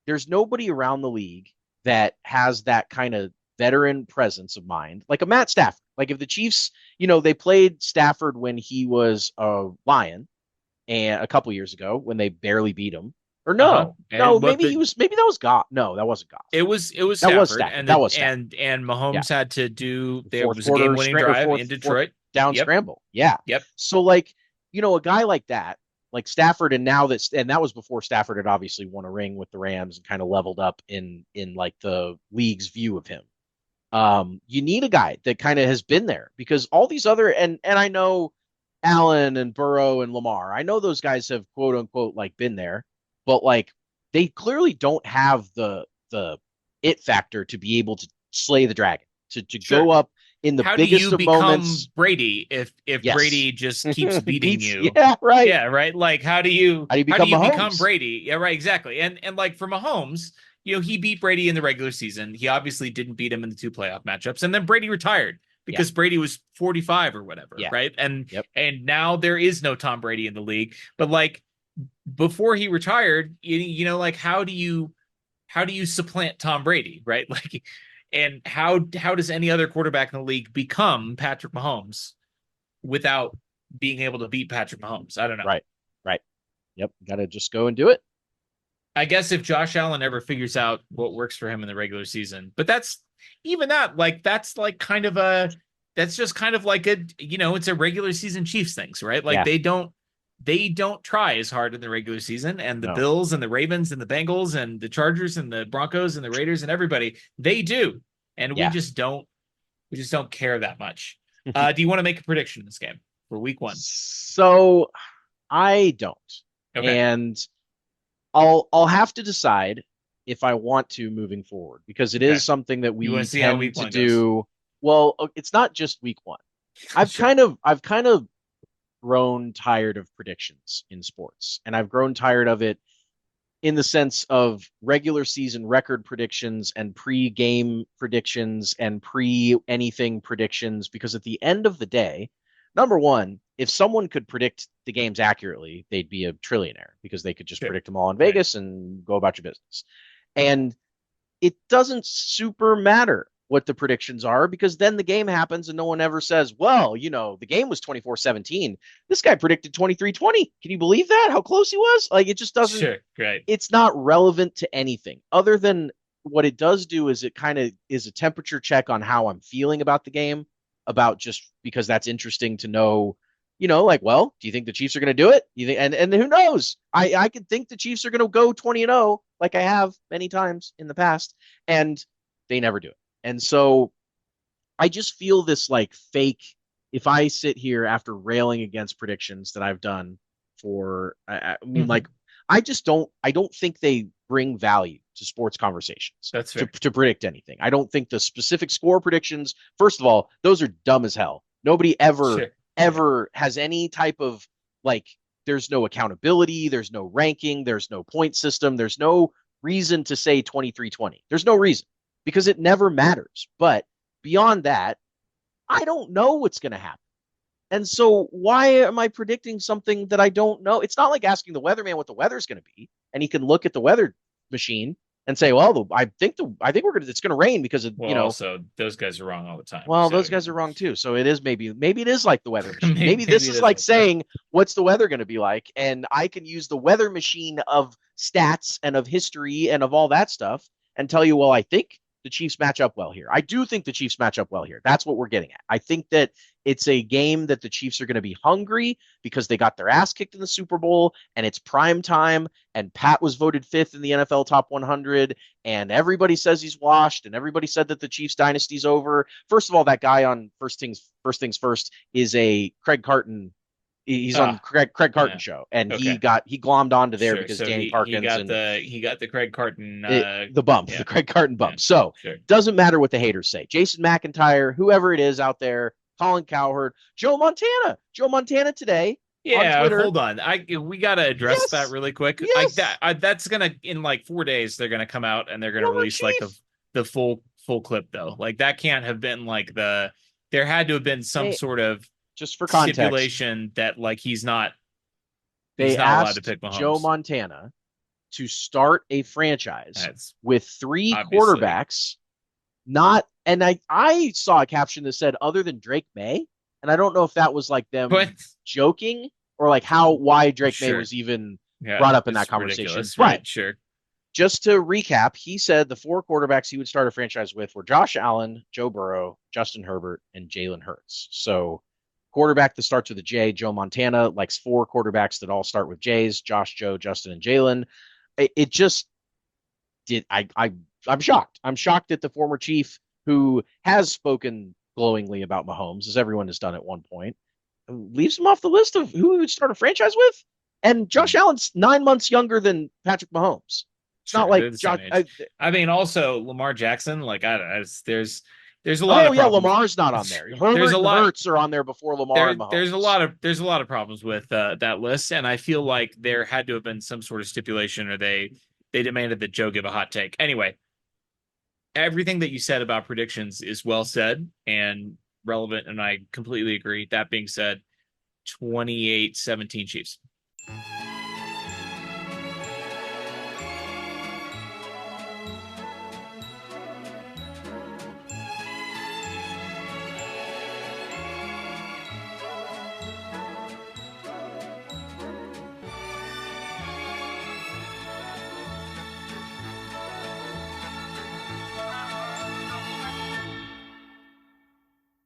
there's nobody around the league that has that kind of veteran presence of mind, like a Matt Stafford. Like if the Chiefs, they played Stafford when he was a Lion, and a couple years ago when they barely beat him. Or maybe that was Goff. No, that wasn't Goff. It was Stafford. And Mahomes had to do there was a game-winning drive in Detroit. Down scramble. Yeah. Yep. So a guy like that, like Stafford, and that was before Stafford had obviously won a ring with the Rams and kind of leveled up in like the league's view of him. You need a guy that kind of has been there, because all these other and I know Allen and Burrow and Lamar, I know those guys have quote unquote been there, but they clearly don't have the it factor to be able to slay the dragon, to go up in the biggest of moments. Brady if Brady just keeps beating you. Yeah, right. Yeah, right. Like how do you become Brady? Yeah, right, exactly. And for Mahomes, he beat Brady in the regular season. He obviously didn't beat him in the 2 playoff matchups, and then Brady retired because Brady was 45 or whatever, right? And now there is no Tom Brady in the league. But before he retired, how do you supplant Tom Brady, right? And how does any other quarterback in the league become Patrick Mahomes without being able to beat Patrick Mahomes? I don't know. Right. Yep, got to just go and do it. I guess if Josh Allen ever figures out what works for him in the regular season, but that's kind of that's just kind of like it's a regular season Chiefs things, right? They don't try as hard in the regular season, and the Bills and the Ravens and the Bengals and the Chargers and the Broncos and the Raiders and everybody, they do. And we just don't care that much. Do you want to make a prediction in this game for week 1? So I don't. Okay. And I'll have to decide if I want to moving forward, because it is something that we tend to do. Goes. Well, it's not just week 1. I've kind of grown tired of predictions in sports, and I've grown tired of it in the sense of regular season record predictions and pre-game predictions and pre-anything predictions, because at the end of the day, number one, if someone could predict the games accurately, they'd be a trillionaire, because they could just predict them all in Vegas and go about your business. And it doesn't super matter what the predictions are, because then the game happens and no one ever says, well, the game was 24-17. This guy predicted 23-20. Can you believe that? How close he was? It just doesn't. Sure, great. It's not relevant to anything other than what it does do is it kind of is a temperature check on how I'm feeling about the game, about just because that's interesting to know. Well, do you think the Chiefs are going to do it? You think, and who knows? I could think the Chiefs are going to go 20-0, like I have many times in the past, and they never do it. And so I just feel this fake. If I sit here after railing against predictions that I've done for, I mean, I don't think they bring value to sports conversations. That's fair. To predict anything. I don't think the specific score predictions, first of all, those are dumb as hell. Nobody ever has any type of there's no accountability, there's no ranking, there's no point system, there's no reason to say 23-20. There's no reason, because it never matters. But beyond that, I don't know what's going to happen. And so why am I predicting something that I don't know? It's not like asking the weatherman what the weather's going to be, and he can look at the weather machine and say, "Well, I think it's going to rain because of, Well, you know." also those guys are wrong all the time. Well, So, those guys are wrong too. So it is maybe it is like the weather machine. Maybe maybe this it is is like like that. saying, "What's the weather going to be like?" And I can use the weather machine of stats and of history and of all that stuff and tell you, well, I think the Chiefs match up well here. I do think the Chiefs match up well here. That's what we're getting at. I think that it's a game that the Chiefs are going to be hungry because they got their ass kicked in the Super Bowl and it's prime time. And Pat was voted fifth in the NFL top 100. And everybody says he's washed. And everybody said that the Chiefs dynasty's over. First of all, that guy on First Things First is a Craig Carton. He's on Craig Carton show, and Okay. he glommed onto there Sure. because So Danny he Parkins got and the Craig Carton the bump, yeah. the Craig Carton bump. Yeah. So Sure. doesn't matter what the haters say. Jason McIntyre, whoever it is out there, Colin Cowherd, Joe Montana today. Yeah, on Twitter. hold on. We gotta address Yes. that really quick. Yes. That's gonna in like 4 days they're gonna come out and they're gonna You're my release like chief. the full clip though. Like that can't have been like there had to have been some sort of Just for context, stipulation that like he's not they allowed asked to pick Mahomes. Joe Montana to start a franchise That's with three obviously. quarterbacks. And I saw a caption that said other than Drake May, and I don't know if that was like them joking or like why Drake May was even brought up in that conversation. But right, sure. Just to recap, he said the 4 quarterbacks he would start a franchise with were Josh Allen, Joe Burrow, Justin Herbert, and Jalen Hurts. So quarterback that starts with a J, Joe Montana, likes 4 quarterbacks that all start with J's, Josh, Joe, Justin, and Jalen. It just did. I'm shocked. I'm shocked that the former Chief, who has spoken glowingly about Mahomes, as everyone has done at one point, leaves him off the list of who he would start a franchise with. And Josh Allen's 9 months younger than Patrick Mahomes. It's not like Josh. I mean, also Lamar Jackson. Like, there's a lot. Oh yeah, Lamar's not on there. Herbert and Hurts are on there before Lamar and Mahomes. There's a lot of problems with that list, and I feel like there had to have been some sort of stipulation, or they demanded that Joe give a hot take. Anyway, everything that you said about predictions is well said and relevant, and I completely agree. That being said, 28-17 Chiefs.